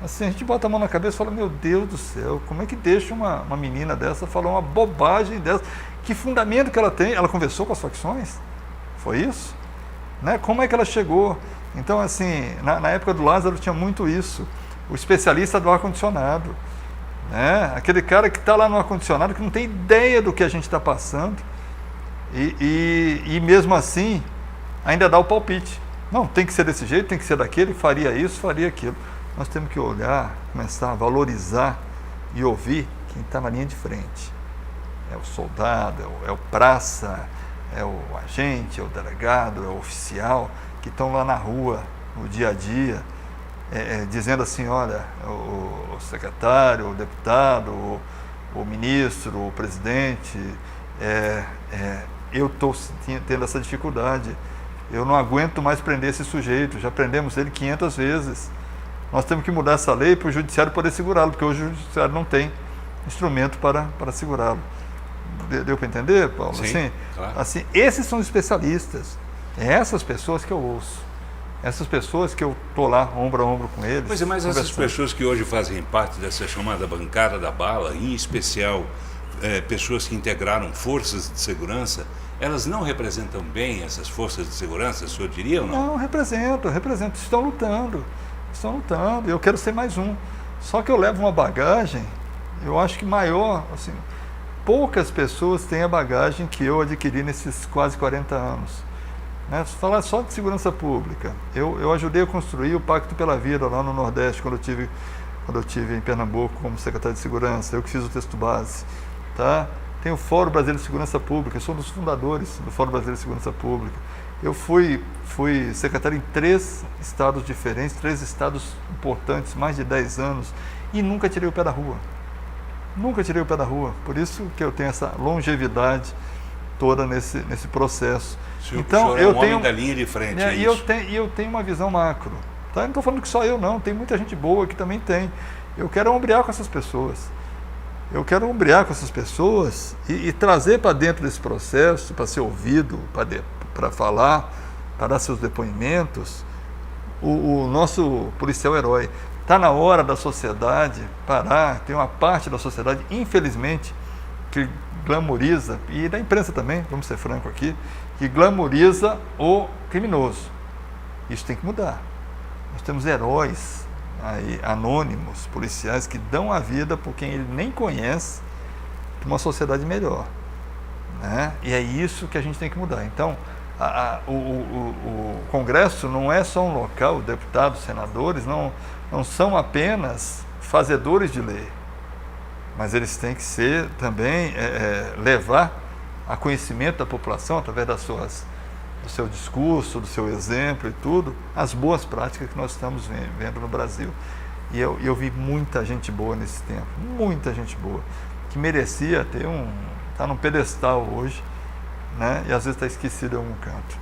Assim, a gente bota a mão na cabeça e fala, meu Deus do céu, como é que deixa uma menina dessa falar uma bobagem dessa? Que fundamento que ela tem? Ela conversou com as facções? Foi isso? Né? Como é que ela chegou? Então, assim, na época do Lázaro tinha muito isso. O especialista do ar-condicionado, né? Aquele cara que está lá no ar-condicionado, que não tem ideia do que a gente está passando, e mesmo assim ainda dá o palpite. Não, tem que ser desse jeito, tem que ser daquele, faria isso, faria aquilo. Nós temos que olhar, começar a valorizar e ouvir quem está na linha de frente. É o soldado, é o praça, é o agente, é o delegado, é o oficial, que estão lá na rua, no dia a dia, dizendo assim, olha, o secretário, o deputado, o ministro, o presidente, eu estou tendo essa dificuldade. Eu não aguento mais prender esse sujeito, já prendemos ele 500 vezes. Nós temos que mudar essa lei para o judiciário poder segurá-lo, porque hoje o judiciário não tem instrumento para segurá-lo. Deu para entender, Paulo? Sim, assim, claro. Assim, esses são os especialistas. É essas pessoas que eu ouço. Essas pessoas que eu estou lá, ombro a ombro com eles. Pois é, mas essas pessoas que hoje fazem parte dessa chamada bancada da bala, em especial pessoas que integraram forças de segurança, elas não representam bem essas forças de segurança, o senhor diria ou não? Não, representam. Estão lutando. Eu quero ser mais um. Só que eu levo uma bagagem, eu acho que maior, assim, poucas pessoas têm a bagagem que eu adquiri nesses quase 40 anos. Né? Falar só de segurança pública. Eu ajudei a construir o Pacto pela Vida lá no Nordeste, quando eu tive em Pernambuco como secretário de Segurança. Eu que fiz o texto base. Tá? Tem o Fórum Brasileiro de Segurança Pública, eu sou um dos fundadores do Fórum Brasileiro de Segurança Pública. Eu fui secretário em 3 estados diferentes, 3 estados importantes, mais de 10 anos, e nunca tirei o pé da rua. Nunca tirei o pé da rua. Por isso que eu tenho essa longevidade toda nesse processo. Então, o senhor é um homem da linha de frente, é isso? E eu tenho uma visão macro. Tá? Eu não estou falando que só eu não, tem muita gente boa que também tem. Eu quero ombrear com essas pessoas. E trazer para dentro desse processo, para ser ouvido, para falar, para dar seus depoimentos, o nosso policial herói. Está na hora da sociedade parar. Tem uma parte da sociedade, infelizmente, que glamoriza, e da imprensa também, vamos ser franco aqui, que glamoriza o criminoso. Isso tem que mudar. Nós temos heróis aí, anônimos, policiais, que dão a vida por quem ele nem conhece, para uma sociedade melhor. Né? E é isso que a gente tem que mudar. Então, o Congresso não é só um local, deputados, senadores, não são apenas fazedores de lei, mas eles têm que ser também, levar a conhecimento da população, através do seu discurso, do seu exemplo e tudo, as boas práticas que nós estamos vendo no Brasil. E eu vi muita gente boa nesse tempo, muita gente boa, que merecia tá num pedestal hoje, né? E às vezes está esquecido em algum canto.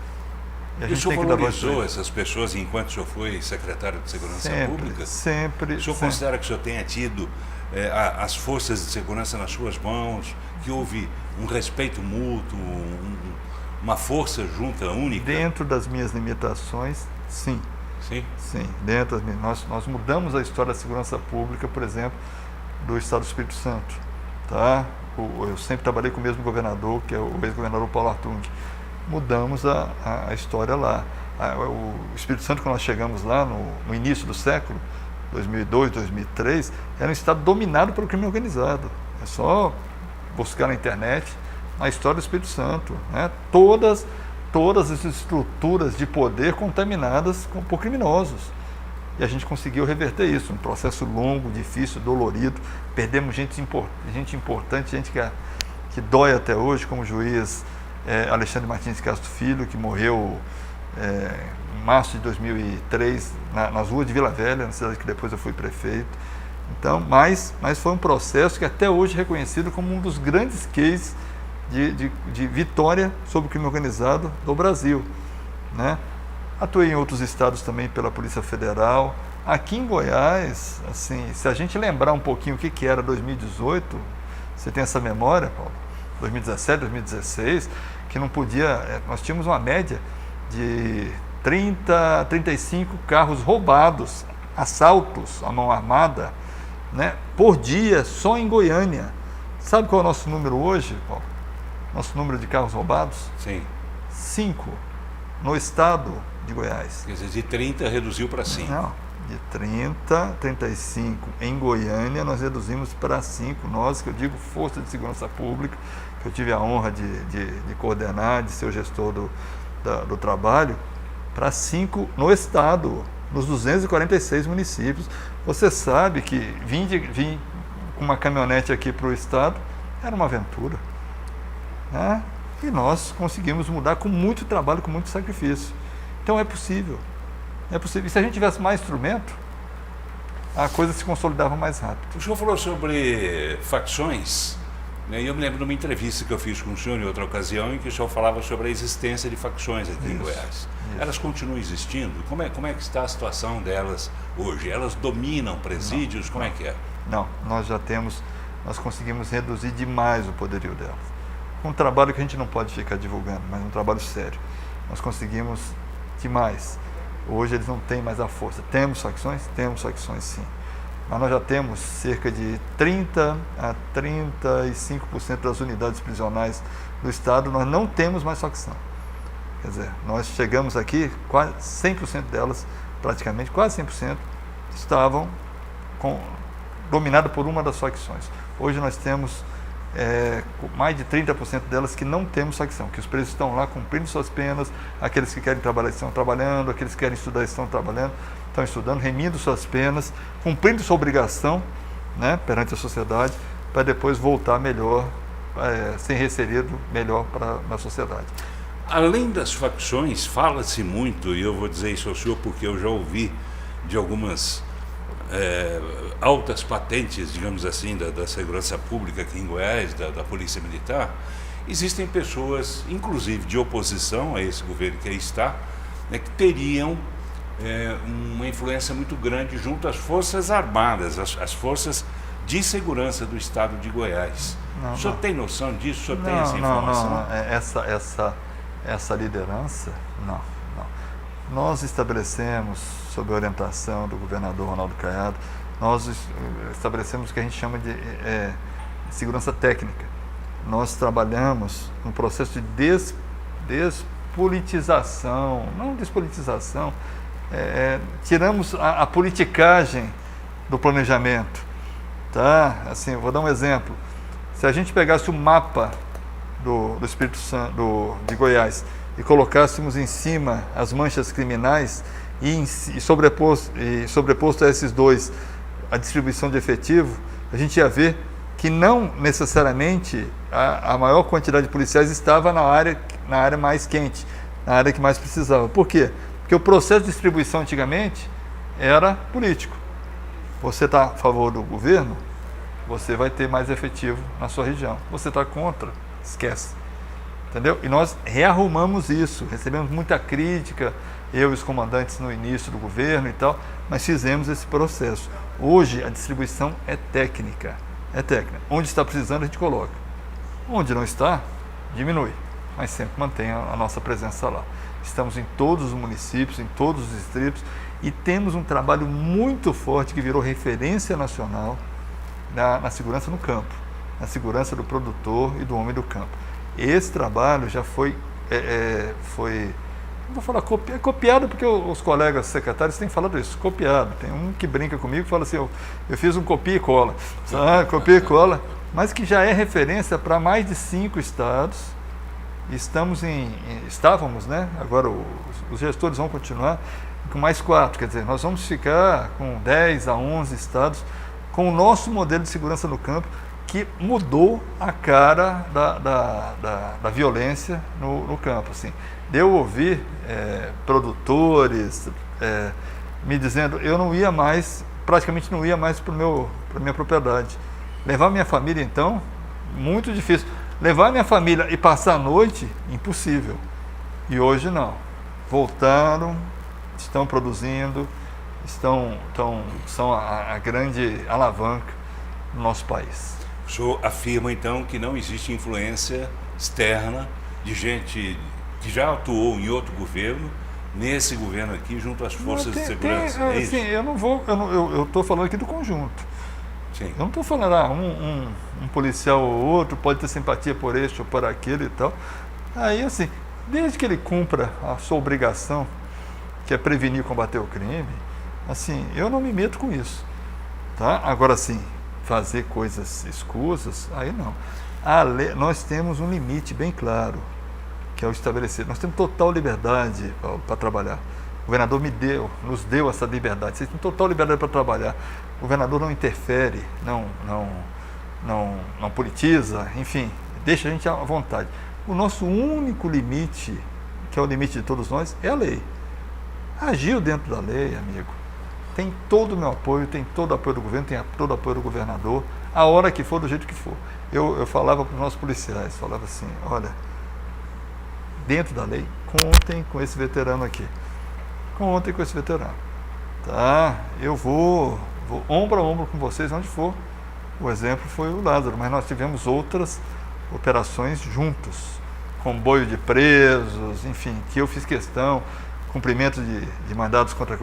E o senhor valorizou essas pessoas enquanto o senhor foi secretário de Segurança Pública? Sempre. O senhor considera que o senhor tenha tido as forças de segurança nas suas mãos, que houve um respeito mútuo, uma força junta, única? Dentro das minhas limitações, sim. Sim? Sim. Dentro das minhas, nós mudamos a história da segurança pública, por exemplo, do Estado do Espírito Santo. Tá? Eu sempre trabalhei com o mesmo governador, que é o ex-governador Paulo Artung. Mudamos a história lá. O Espírito Santo, quando nós chegamos lá no início do século, 2002, 2003, era um estado dominado pelo crime organizado. É só buscar na internet a história do Espírito Santo. Né? Todas as estruturas de poder contaminadas por criminosos. E a gente conseguiu reverter isso. Um processo longo, difícil, dolorido. Perdemos gente importante, gente que dói até hoje, como o juiz Alexandre Martins Castro Filho, que morreu em março de 2003 nas ruas de Vila Velha, na cidade que depois eu fui prefeito. Então, mas foi um processo que até hoje é reconhecido como um dos grandes cases de vitória sobre o crime organizado do Brasil. Né? Atuei em outros estados também pela Polícia Federal. Aqui em Goiás, assim, se a gente lembrar um pouquinho o que era 2018, você tem essa memória, Paulo? 2017, 2016, que não podia... Nós tínhamos uma média de 30, 35 carros roubados, assaltos à mão armada, né, por dia, só em Goiânia. Sabe qual é o nosso número hoje, Paulo? Nosso número de carros roubados? Sim. 5 no estado de Goiás. Quer dizer, de 30 reduziu para 5. Não, de 30, 35 em Goiânia, nós reduzimos para 5. Nós, que eu digo Força de Segurança Pública, que eu tive a honra de coordenar, de ser o gestor do trabalho, para 5 no estado, nos 246 municípios. Você sabe que vir com uma caminhonete aqui para o estado era uma aventura. Né? E nós conseguimos mudar com muito trabalho, com muito sacrifício. Então é possível. É possível. E se a gente tivesse mais instrumento, a coisa se consolidava mais rápido. O senhor falou sobre facções, né? E eu me lembro de uma entrevista que eu fiz com o senhor em outra ocasião, em que o senhor falava sobre a existência de facções aqui em Goiás. Elas continuam existindo? Como é que está a situação delas hoje? Elas dominam presídios? Como é que é? Não, nós conseguimos reduzir demais o poderio delas. Um trabalho que a gente não pode ficar divulgando, mas um trabalho sério. Nós conseguimos demais. Hoje eles não têm mais a força. Temos facções? Temos facções, sim. Mas nós já temos cerca de 30% a 35% das unidades prisionais do estado, nós não temos mais facção. Quer dizer, nós chegamos aqui, quase 100% delas, praticamente, quase 100%, estavam dominadas por uma das facções. Hoje nós temos mais de 30% delas que não temos facção, que os presos estão lá cumprindo suas penas, aqueles que querem trabalhar estão trabalhando, aqueles que querem estudar estão trabalhando, estão estudando, remindo suas penas, cumprindo sua obrigação, né, perante a sociedade, para depois voltar melhor, ser reinserido melhor na sociedade. Além das facções, fala-se muito, e eu vou dizer isso ao senhor porque eu já ouvi de algumas altas patentes, digamos assim, da segurança pública aqui em Goiás, da Polícia Militar. Existem pessoas, inclusive de oposição a esse governo que aí está, né, que teriam uma influência muito grande junto às Forças Armadas, as forças de segurança do estado de Goiás. O senhor tem noção disso? O senhor tem essa informação? Não. Essa liderança, não. Nós estabelecemos, sob a orientação do governador Ronaldo Caiado, nós estabelecemos o que a gente chama de segurança técnica. Nós trabalhamos no processo de despolitização, não despolitização, tiramos a politicagem do planejamento. Tá? Assim, vou dar um exemplo. Se a gente pegasse o mapa do Espírito Santo, de Goiás, e colocássemos em cima as manchas criminais e sobreposto a esses dois a distribuição de efetivo, a gente ia ver que não necessariamente a maior quantidade de policiais estava na área mais quente, na área que mais precisava. Por quê? Porque o processo de distribuição antigamente era político. Você está a favor do governo, você vai ter mais efetivo na sua região. Você está contra, esquece. Entendeu? E nós rearrumamos isso, recebemos muita crítica, eu e os comandantes no início do governo e tal, mas fizemos esse processo. Hoje a distribuição é técnica. Onde está precisando a gente coloca. Onde não está, diminui, mas sempre mantém a nossa presença lá. Estamos em todos os municípios, em todos os distritos e temos um trabalho muito forte que virou referência nacional na segurança no campo, na segurança do produtor e do homem do campo. Esse trabalho já foi, não vou falar copiado, porque os colegas secretários têm falado isso, copiado. Tem um que brinca comigo e fala assim, eu fiz um copia e cola, copia e cola, mas que já é referência para mais de 5 estados. Estávamos, né? Agora os gestores vão continuar com mais 4, quer dizer, nós vamos ficar com 10 a 11 estados com o nosso modelo de segurança no campo, que mudou a cara da violência no campo. Assim. Deu ouvir produtores me dizendo, eu não ia mais, praticamente não ia mais para minha propriedade. Levar minha família, então, muito difícil. Levar minha família e passar a noite, impossível. E hoje não. Voltaram, estão produzindo, são a grande alavanca no nosso país. O senhor afirma, então, que não existe influência externa de gente que já atuou em outro governo, nesse governo aqui, junto às forças de segurança? É isso? Assim, eu estou falando aqui do conjunto. Sim. Eu não estou falando, um policial ou outro pode ter simpatia por este ou por aquele e tal. Aí, assim, desde que ele cumpra a sua obrigação, que é prevenir e combater o crime, assim, eu não me meto com isso. Tá? Agora, sim, fazer coisas escusas, aí não. Nós temos um limite bem claro, que é o estabelecido. Nós temos total liberdade para trabalhar. O governador nos deu essa liberdade. Vocês têm total liberdade para trabalhar. O governador não interfere, não politiza, enfim, deixa a gente à vontade. O nosso único limite, que é o limite de todos nós, é a lei. Agiu dentro da lei, amigo. Tem todo o meu apoio, tem todo o apoio do governo, tem todo o apoio do governador, a hora que for, do jeito que for. Eu falava para os nossos policiais, falava assim, olha, dentro da lei, contem com esse veterano aqui. Contem com esse veterano. Tá? Eu vou ombro a ombro com vocês onde for. O exemplo foi o Lázaro, mas nós tivemos outras operações juntos. Comboio de presos, enfim, que eu fiz questão, cumprimento de mandados contra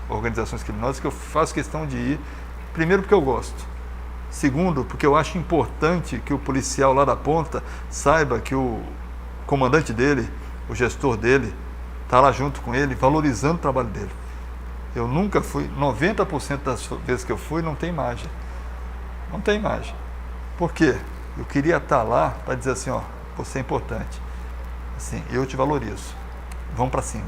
organizações criminosas, que eu faço questão de ir, primeiro porque eu gosto, segundo porque eu acho importante que o policial lá da ponta saiba que o comandante dele, o gestor dele, está lá junto com ele, valorizando o trabalho dele. Eu nunca fui, 90% das vezes que eu fui, não tem imagem. Não tem imagem. Por quê? Eu queria estar lá para dizer assim, ó, você é importante. Assim, eu te valorizo. Vamos para cima,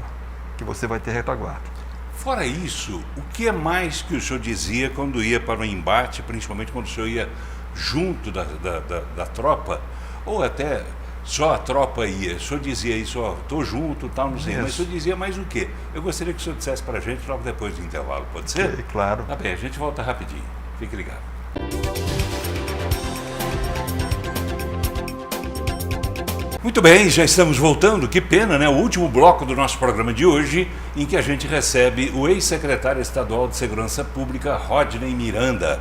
que você vai ter retaguarda. Fora isso, o que é mais que o senhor dizia quando ia para o embate, principalmente quando o senhor ia junto da tropa, ou até só a tropa ia? O senhor dizia isso, ó, estou junto, tal, não sei, mas o senhor dizia mais o quê? Eu gostaria que o senhor dissesse para a gente logo depois do intervalo, pode ser? Okay, claro. Tá bem, a gente volta rapidinho. Fique ligado. Muito bem, já estamos voltando, que pena, né? O último bloco do nosso programa de hoje, em que a gente recebe o ex-secretário estadual de Segurança Pública, Rodney Miranda.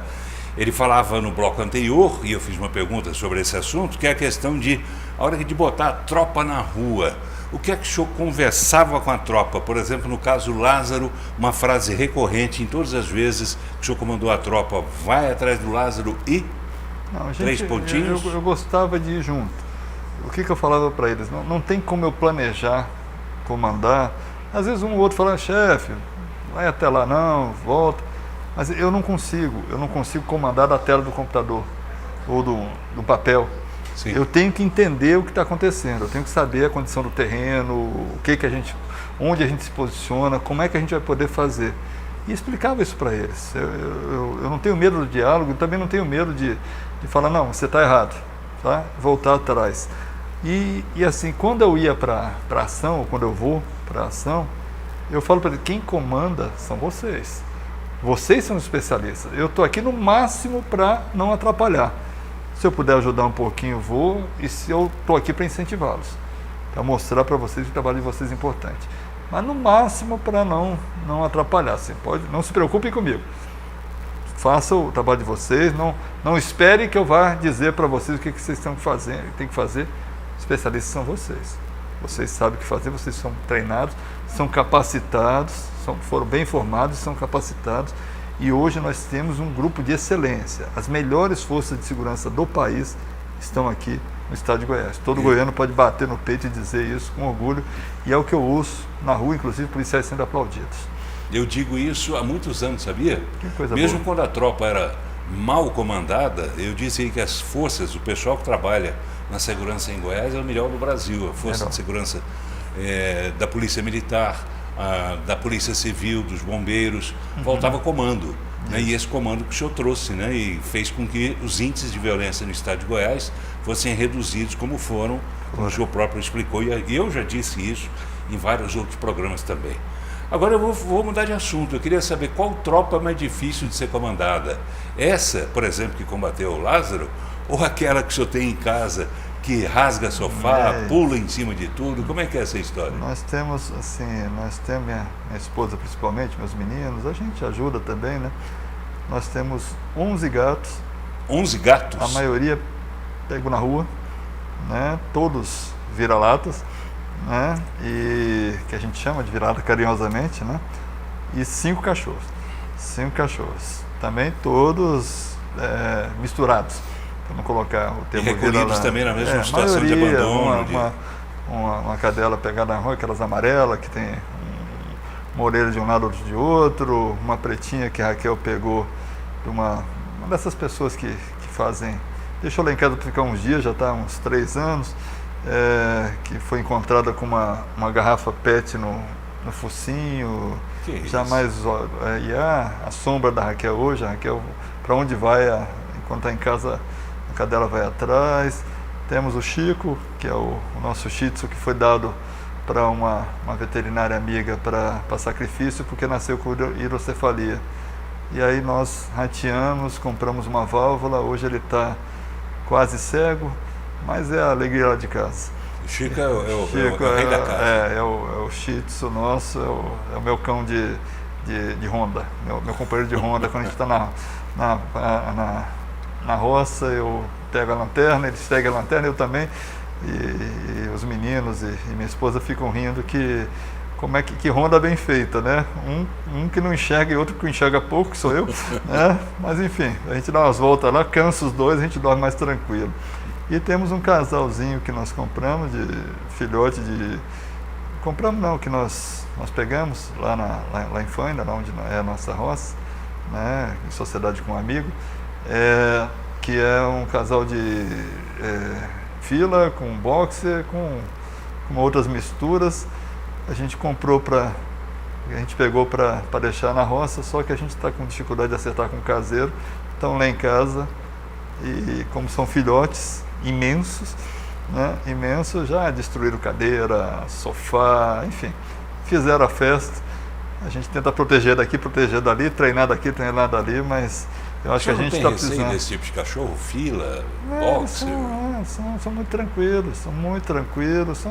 Ele falava no bloco anterior, e eu fiz uma pergunta sobre esse assunto, que é a questão de, a hora de botar a tropa na rua, o que é que o senhor conversava com a tropa? Por exemplo, no caso Lázaro, uma frase recorrente em todas as vezes que o senhor comandou a tropa, vai atrás do Lázaro e... Não, gente, 3 pontinhos? Eu gostava de ir junto. O que eu falava para eles? Não tem como eu planejar, comandar. Às vezes um ou outro fala, chefe, vai até lá, não, volta. Mas eu não consigo comandar da tela do computador ou do papel. Sim. Eu tenho que entender o que está acontecendo, eu tenho que saber a condição do terreno, onde a gente se posiciona, como é que a gente vai poder fazer. E explicava isso para eles. Eu não tenho medo do diálogo, também não tenho medo de falar, não, você está errado, tá? Voltar atrás. E assim, quando eu ia para a ação, ou quando eu vou para a ação, eu falo para eles, quem comanda são vocês. Vocês são os especialistas. Eu estou aqui no máximo para não atrapalhar. Se eu puder ajudar um pouquinho, vou. E se eu estou aqui para incentivá-los, para mostrar para vocês que o trabalho de vocês é importante. Mas no máximo para não atrapalhar. Assim, não se preocupem comigo. Faça o trabalho de vocês. Não espere que eu vá dizer para vocês o que vocês têm que fazer. Especialistas são vocês. Vocês sabem o que fazer, vocês são treinados, são capacitados, foram bem formados, são capacitados. E hoje nós temos um grupo de excelência. As melhores forças de segurança do país estão aqui no estado de Goiás. Todo goiano pode bater no peito e dizer isso com orgulho. E é o que eu ouço na rua, inclusive policiais sendo aplaudidos. Eu digo isso há muitos anos, sabia? Que coisa Mesmo boa. quando a tropa era mal comandada, eu disse aí que as forças, o pessoal que trabalha na segurança em Goiás é o melhor do Brasil. A força de segurança da Polícia Militar, da Polícia Civil, dos bombeiros, faltava comando. Né? E esse comando que o senhor trouxe, né? E fez com que os índices de violência no estado de Goiás fossem reduzidos como foram, como o senhor próprio explicou, e eu já disse isso em vários outros programas também. Agora eu vou mudar de assunto. Eu queria saber qual tropa é mais difícil de ser comandada. Essa, por exemplo, que combateu o Lázaro, ou aquela que o senhor tem em casa, que rasga sofá, pula em cima de tudo? Como é que é essa história? Nós temos, minha esposa principalmente, meus meninos, a gente ajuda também, né? Nós temos 11 gatos. 11 gatos? A maioria pego na rua, né? Todos vira-latas, né? E que a gente chama de virada carinhosamente, né? E 5 cachorros. 5 cachorros. Também todos misturados, para não colocar o termo recolhidos também na mesma situação de abandono. Uma cadela pegada na rua, aquelas amarelas, que tem uma orelha de um lado, outra de outro, uma pretinha que a Raquel pegou de uma dessas pessoas que fazem, deixou lá em casa para ficar uns dias, já está há uns 3 anos, que foi encontrada com uma garrafa PET no focinho, jamais a sombra da Raquel hoje. A Raquel, para onde vai, enquanto está em casa, a cadela vai atrás. Temos o Chico, que é o nosso Shih Tzu, que foi dado para uma veterinária amiga para sacrifício, porque nasceu com hidrocefalia. E aí nós rateamos, compramos uma válvula, hoje ele está quase cego, mas é a alegria lá de casa. O Chico é o rei da casa. É o Shih Tzu nosso, é o meu cão de ronda, meu companheiro de ronda. Quando a gente está na roça, eu pego a lanterna, ele segue a lanterna, eu também, e os meninos e minha esposa ficam rindo como é que ronda bem feita, né? Um que não enxerga e outro que enxerga pouco, que sou eu, né? Mas enfim, a gente dá umas voltas lá, cansa os dois, a gente dorme mais tranquilo. E temos um casalzinho que nós compramos, de filhote compramos não, que nós pegamos lá em Faina, lá onde é a nossa roça, né? Em sociedade com um amigo, que é um casal de fila, com boxer, com outras misturas. A gente pegou para deixar na roça, só que a gente está com dificuldade de acertar com o caseiro. Estão lá em casa e como são filhotes imensos, né, imensos, já destruíram cadeira, sofá, enfim, fizeram a festa. A gente tenta proteger daqui, proteger dali, treinar daqui, treinar dali, mas eu acho que a gente está precisando. Você tem receio desse tipo de cachorro? Fila, boxer? São muito tranquilos,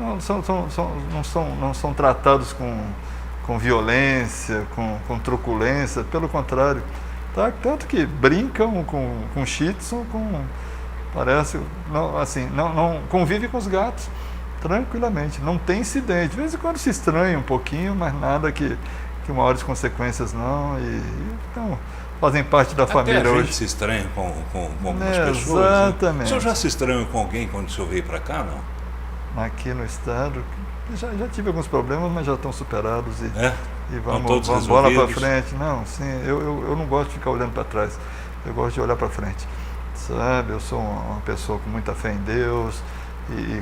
não são tratados com violência, com truculência, pelo contrário. Tá? Tanto que brincam com shih tzu, parece, não convive com os gatos tranquilamente, não tem incidente. De vez em quando se estranha um pouquinho, mas nada que maiores consequências não. Então, fazem parte da família hoje. A gente se estranha com algumas pessoas. Exatamente. Né? O senhor já se estranhou com alguém quando o senhor veio para cá, não? Aqui no estado, já tive alguns problemas, mas já estão superados e vamos bola para frente. Não, sim, eu não gosto de ficar olhando para trás, eu gosto de olhar para frente, sabe? Eu sou uma pessoa com muita fé em Deus e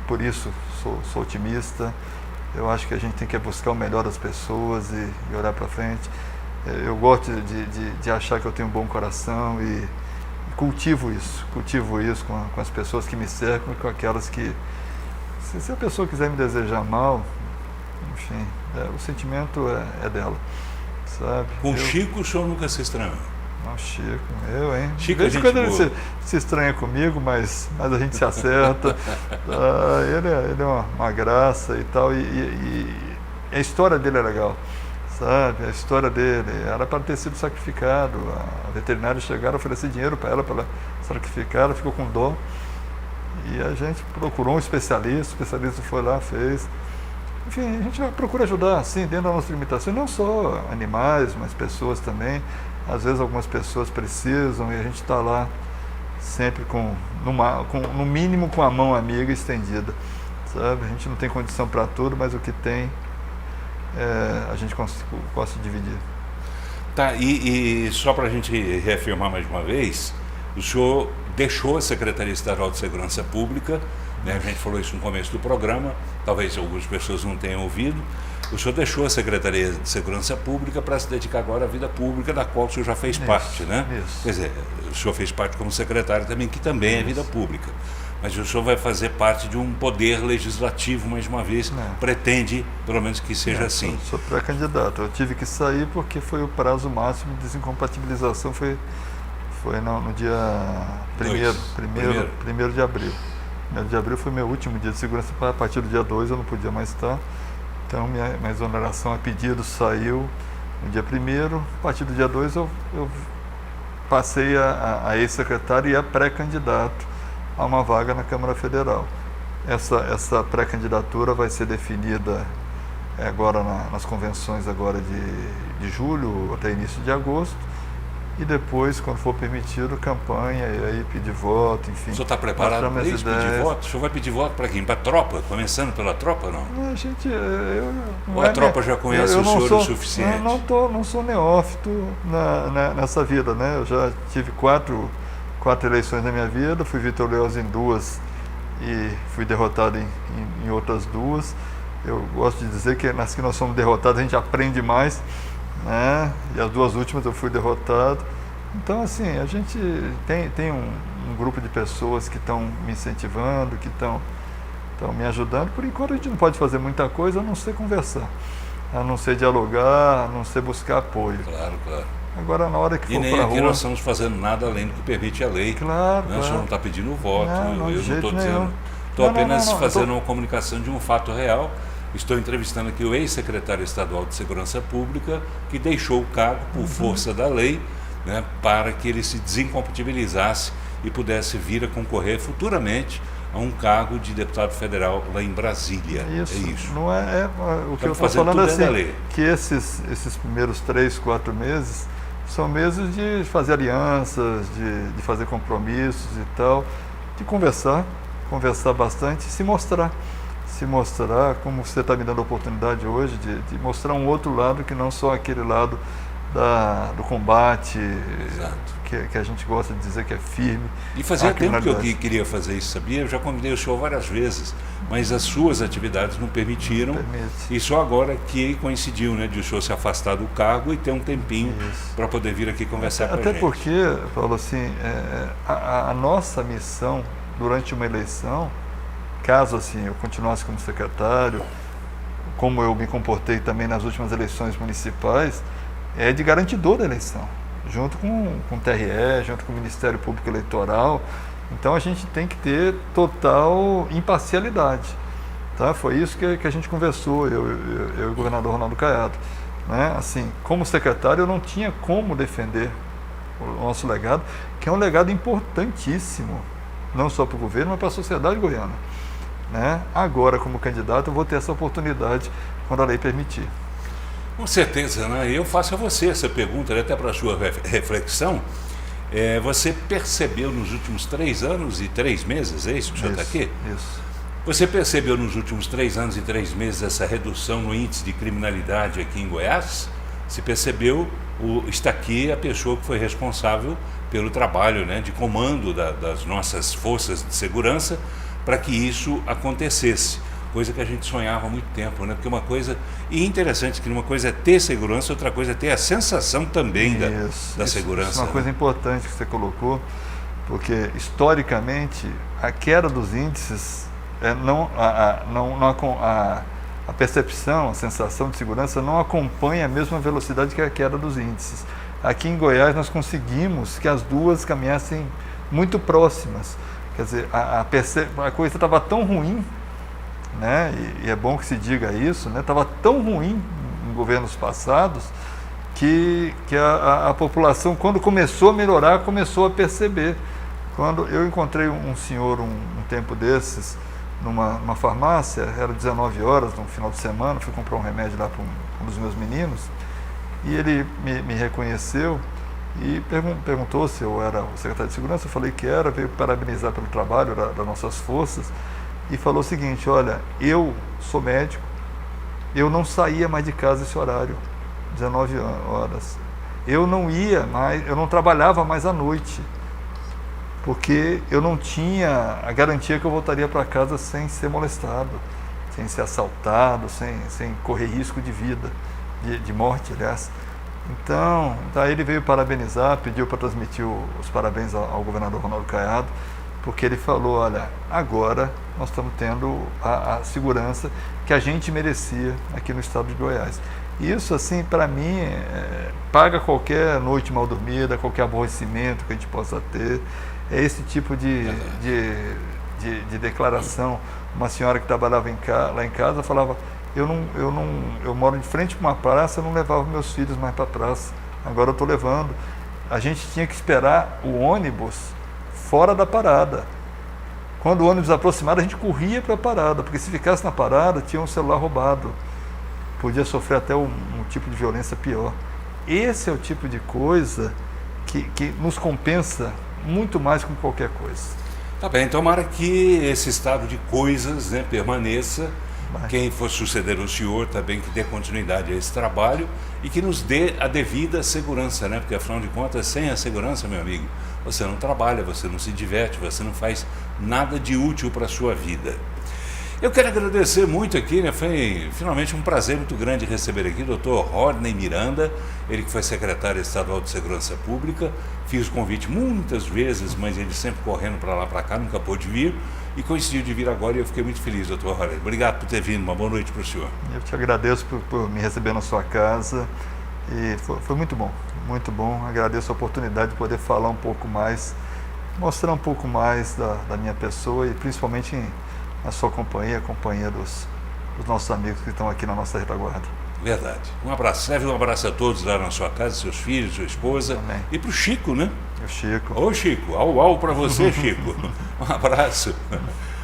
por isso sou otimista. Eu acho que a gente tem que buscar o melhor das pessoas e olhar para frente. Eu gosto de achar que eu tenho um bom coração e cultivo isso com as pessoas que me cercam e com aquelas que, se a pessoa quiser me desejar mal, enfim, o sentimento é dela, sabe? Com o Chico o senhor nunca se estranhou? Não, Chico, hein? Chico, desde quando ele se estranha comigo, mas a gente se acerta. Ele é uma graça e tal, e a história dele é legal, sabe? A história dele era para ter sido sacrificado. A veterinária chegaram a oferecer dinheiro para ela sacrificar, ela ficou com dó. E a gente procurou um especialista, o especialista foi lá, fez. Enfim, a gente procura ajudar, assim, dentro da nossa limitação, não só animais, mas pessoas também. Às vezes algumas pessoas precisam e a gente está lá sempre no mínimo com a mão amiga estendida, sabe? A gente não tem condição para tudo, mas o que tem a gente gosta de dividir. Tá, e só para a gente reafirmar mais uma vez, o senhor deixou a Secretaria Estadual de Segurança Pública, né? A gente falou isso no começo do programa, talvez algumas pessoas não tenham ouvido. O senhor deixou a Secretaria de Segurança Pública para se dedicar agora à vida pública, da qual o senhor já fez parte, né? Isso. Quer dizer, o senhor fez parte como secretário também, que também é vida pública. Mas o senhor vai fazer parte de um poder legislativo, mais uma vez, pretende, pelo menos, que seja assim. Sou pré-candidato. Eu tive que sair porque foi o prazo máximo de desincompatibilização, foi no dia 1º de abril. 1º de abril foi meu último dia de segurança, a partir do dia 2 eu não podia mais estar. Então minha exoneração a pedido saiu no dia 1º, a partir do dia 2 eu passei a ex-secretário e a pré-candidato a uma vaga na Câmara Federal. Essa pré-candidatura vai ser definida agora nas convenções agora de julho até início de agosto. E depois, quando for permitido, campanha, e aí pedir voto, enfim. O senhor está preparado para isso, pedir voto? O senhor vai pedir voto para quem? Para a tropa? Começando pela tropa, não? Ou a tropa já conhece o senhor o suficiente? Eu não sou neófito nessa vida, né? Eu já tive quatro eleições na minha vida, fui vitorioso em 2 e fui derrotado em outras 2. Eu gosto de dizer que nas que nós somos derrotados a gente aprende mais, né? E as 2 últimas eu fui derrotado. Então, assim, a gente tem um grupo de pessoas que estão me incentivando, que estão me ajudando. Por enquanto a gente não pode fazer muita coisa a não ser conversar, a não ser dialogar, a não ser buscar apoio. Claro. Agora, na hora que for para a rua... E nem aqui nós estamos fazendo nada além do que permite a lei. Claro. O senhor não está pedindo voto, não, eu não estou dizendo... nenhum. Estou apenas fazendo uma comunicação de um fato real. Estou entrevistando aqui o ex-secretário estadual de Segurança Pública, que deixou o cargo por força da lei, né, para que ele se desincompatibilizasse e pudesse vir a concorrer futuramente a um cargo de deputado federal lá em Brasília. Isso. É isso. Não o que eu estou falando assim, que esses primeiros 3, 4 meses são meses de fazer alianças, de fazer compromissos e tal, de conversar bastante e se mostrar, como você está me dando a oportunidade hoje, de mostrar um outro lado que não só aquele lado do combate, Exato. que a gente gosta de dizer que é firme. E fazia à tempo que eu criminalidade. queria fazer isso, sabia? Eu já convidei o senhor várias vezes, mas as suas atividades não permitiram. Permite. E só agora que coincidiu, né, de o senhor se afastar do cargo e ter um tempinho para poder vir aqui conversar com a Até gente. porque, Paulo, assim, a nossa missão durante uma eleição, caso assim eu continuasse como secretário, como eu me comportei também nas últimas eleições municipais, é de garantidor da eleição, junto com o TRE, junto com o Ministério Público Eleitoral. Então a gente tem que ter total imparcialidade. Tá? Foi isso que a gente conversou, eu e o governador Ronaldo Caiado. Né? Assim, como secretário, eu não tinha como defender o nosso legado, que é um legado importantíssimo, não só para o governo, mas para a sociedade goiana. Né? Agora, como candidato, eu vou ter essa oportunidade quando a lei permitir. Com certeza, né? Eu faço a você essa pergunta, até para a sua reflexão. Você percebeu nos últimos 3 anos e 3 meses, é isso que o senhor está aqui? Isso. Você percebeu nos últimos 3 anos e 3 meses essa redução no índice de criminalidade aqui em Goiás? Se percebeu, está aqui a pessoa que foi responsável pelo trabalho, né, de comando das nossas forças de segurança para que isso acontecesse. Coisa que a gente sonhava há muito tempo, né? Porque uma coisa, e interessante que uma coisa é ter segurança, outra coisa é ter a sensação também da segurança. Isso é uma coisa importante que você colocou, porque historicamente a queda dos índices, a percepção, a sensação de segurança não acompanha a mesma velocidade que a queda dos índices. Aqui em Goiás nós conseguimos que as duas caminhassem muito próximas. Quer dizer, a coisa estava tão ruim, né? E é bom que se diga isso, né? Estava tão ruim em governos passados que a população, quando começou a melhorar, começou a perceber. Quando eu encontrei um senhor um tempo desses numa farmácia, era 19 horas, no final de semana, fui comprar um remédio lá para um dos meus meninos, e ele me reconheceu e perguntou se eu era o secretário de segurança. Eu falei que era, veio parabenizar pelo trabalho das nossas forças e falou o seguinte: olha, eu sou médico, eu não saía mais de casa esse horário, 19 horas, eu não trabalhava mais à noite, porque eu não tinha a garantia que eu voltaria para casa sem ser molestado, sem ser assaltado, sem correr risco de vida, de morte, aliás. Então, daí ele veio parabenizar, pediu para transmitir os parabéns ao governador Ronaldo Caiado, porque ele falou: olha, agora nós estamos tendo a segurança que a gente merecia aqui no estado de Goiás. Isso, assim, para mim, paga qualquer noite mal dormida, qualquer aborrecimento que a gente possa ter. É esse tipo de declaração. Uma senhora que trabalhava lá em casa falava: eu moro de frente para uma praça, eu não levava meus filhos mais para a praça, agora eu estou levando. A gente tinha que esperar o ônibus fora da parada. Quando o ônibus aproximava, a gente corria para a parada, porque se ficasse na parada, tinha um celular roubado, podia sofrer até um tipo de violência pior. Esse é o tipo de coisa que nos compensa muito mais que qualquer coisa. Tá bem, tomara que esse estado de coisas, né, permaneça. Quem for suceder o senhor também que dê continuidade a esse trabalho e que nos dê a devida segurança, né? Porque afinal de contas, sem a segurança, meu amigo, você não trabalha, você não se diverte, você não faz nada de útil para a sua vida. Eu quero agradecer muito aqui, né? Foi finalmente um prazer muito grande receber aqui o Dr. Rodney Miranda, ele que foi secretário estadual de Segurança Pública. Fiz o convite muitas vezes, mas ele sempre correndo para lá para cá, nunca pôde vir. E coincidiu de vir agora e eu fiquei muito feliz, Dr. Rodney. Obrigado por ter vindo, uma boa noite para o senhor. Eu te agradeço por me receber na sua casa e foi muito bom, muito bom. Agradeço a oportunidade de poder falar um pouco mais, mostrar um pouco mais da minha pessoa e principalmente na sua companhia, a companhia dos nossos amigos que estão aqui na nossa retaguarda. Verdade. Um abraço. Leve um abraço a todos lá na sua casa, seus filhos, sua esposa. Amém. E para o Chico, né? O Chico. Ô Chico, au para você, Chico. Um abraço.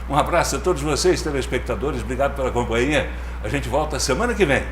Um abraço a todos vocês, telespectadores. Obrigado pela companhia. A gente volta semana que vem.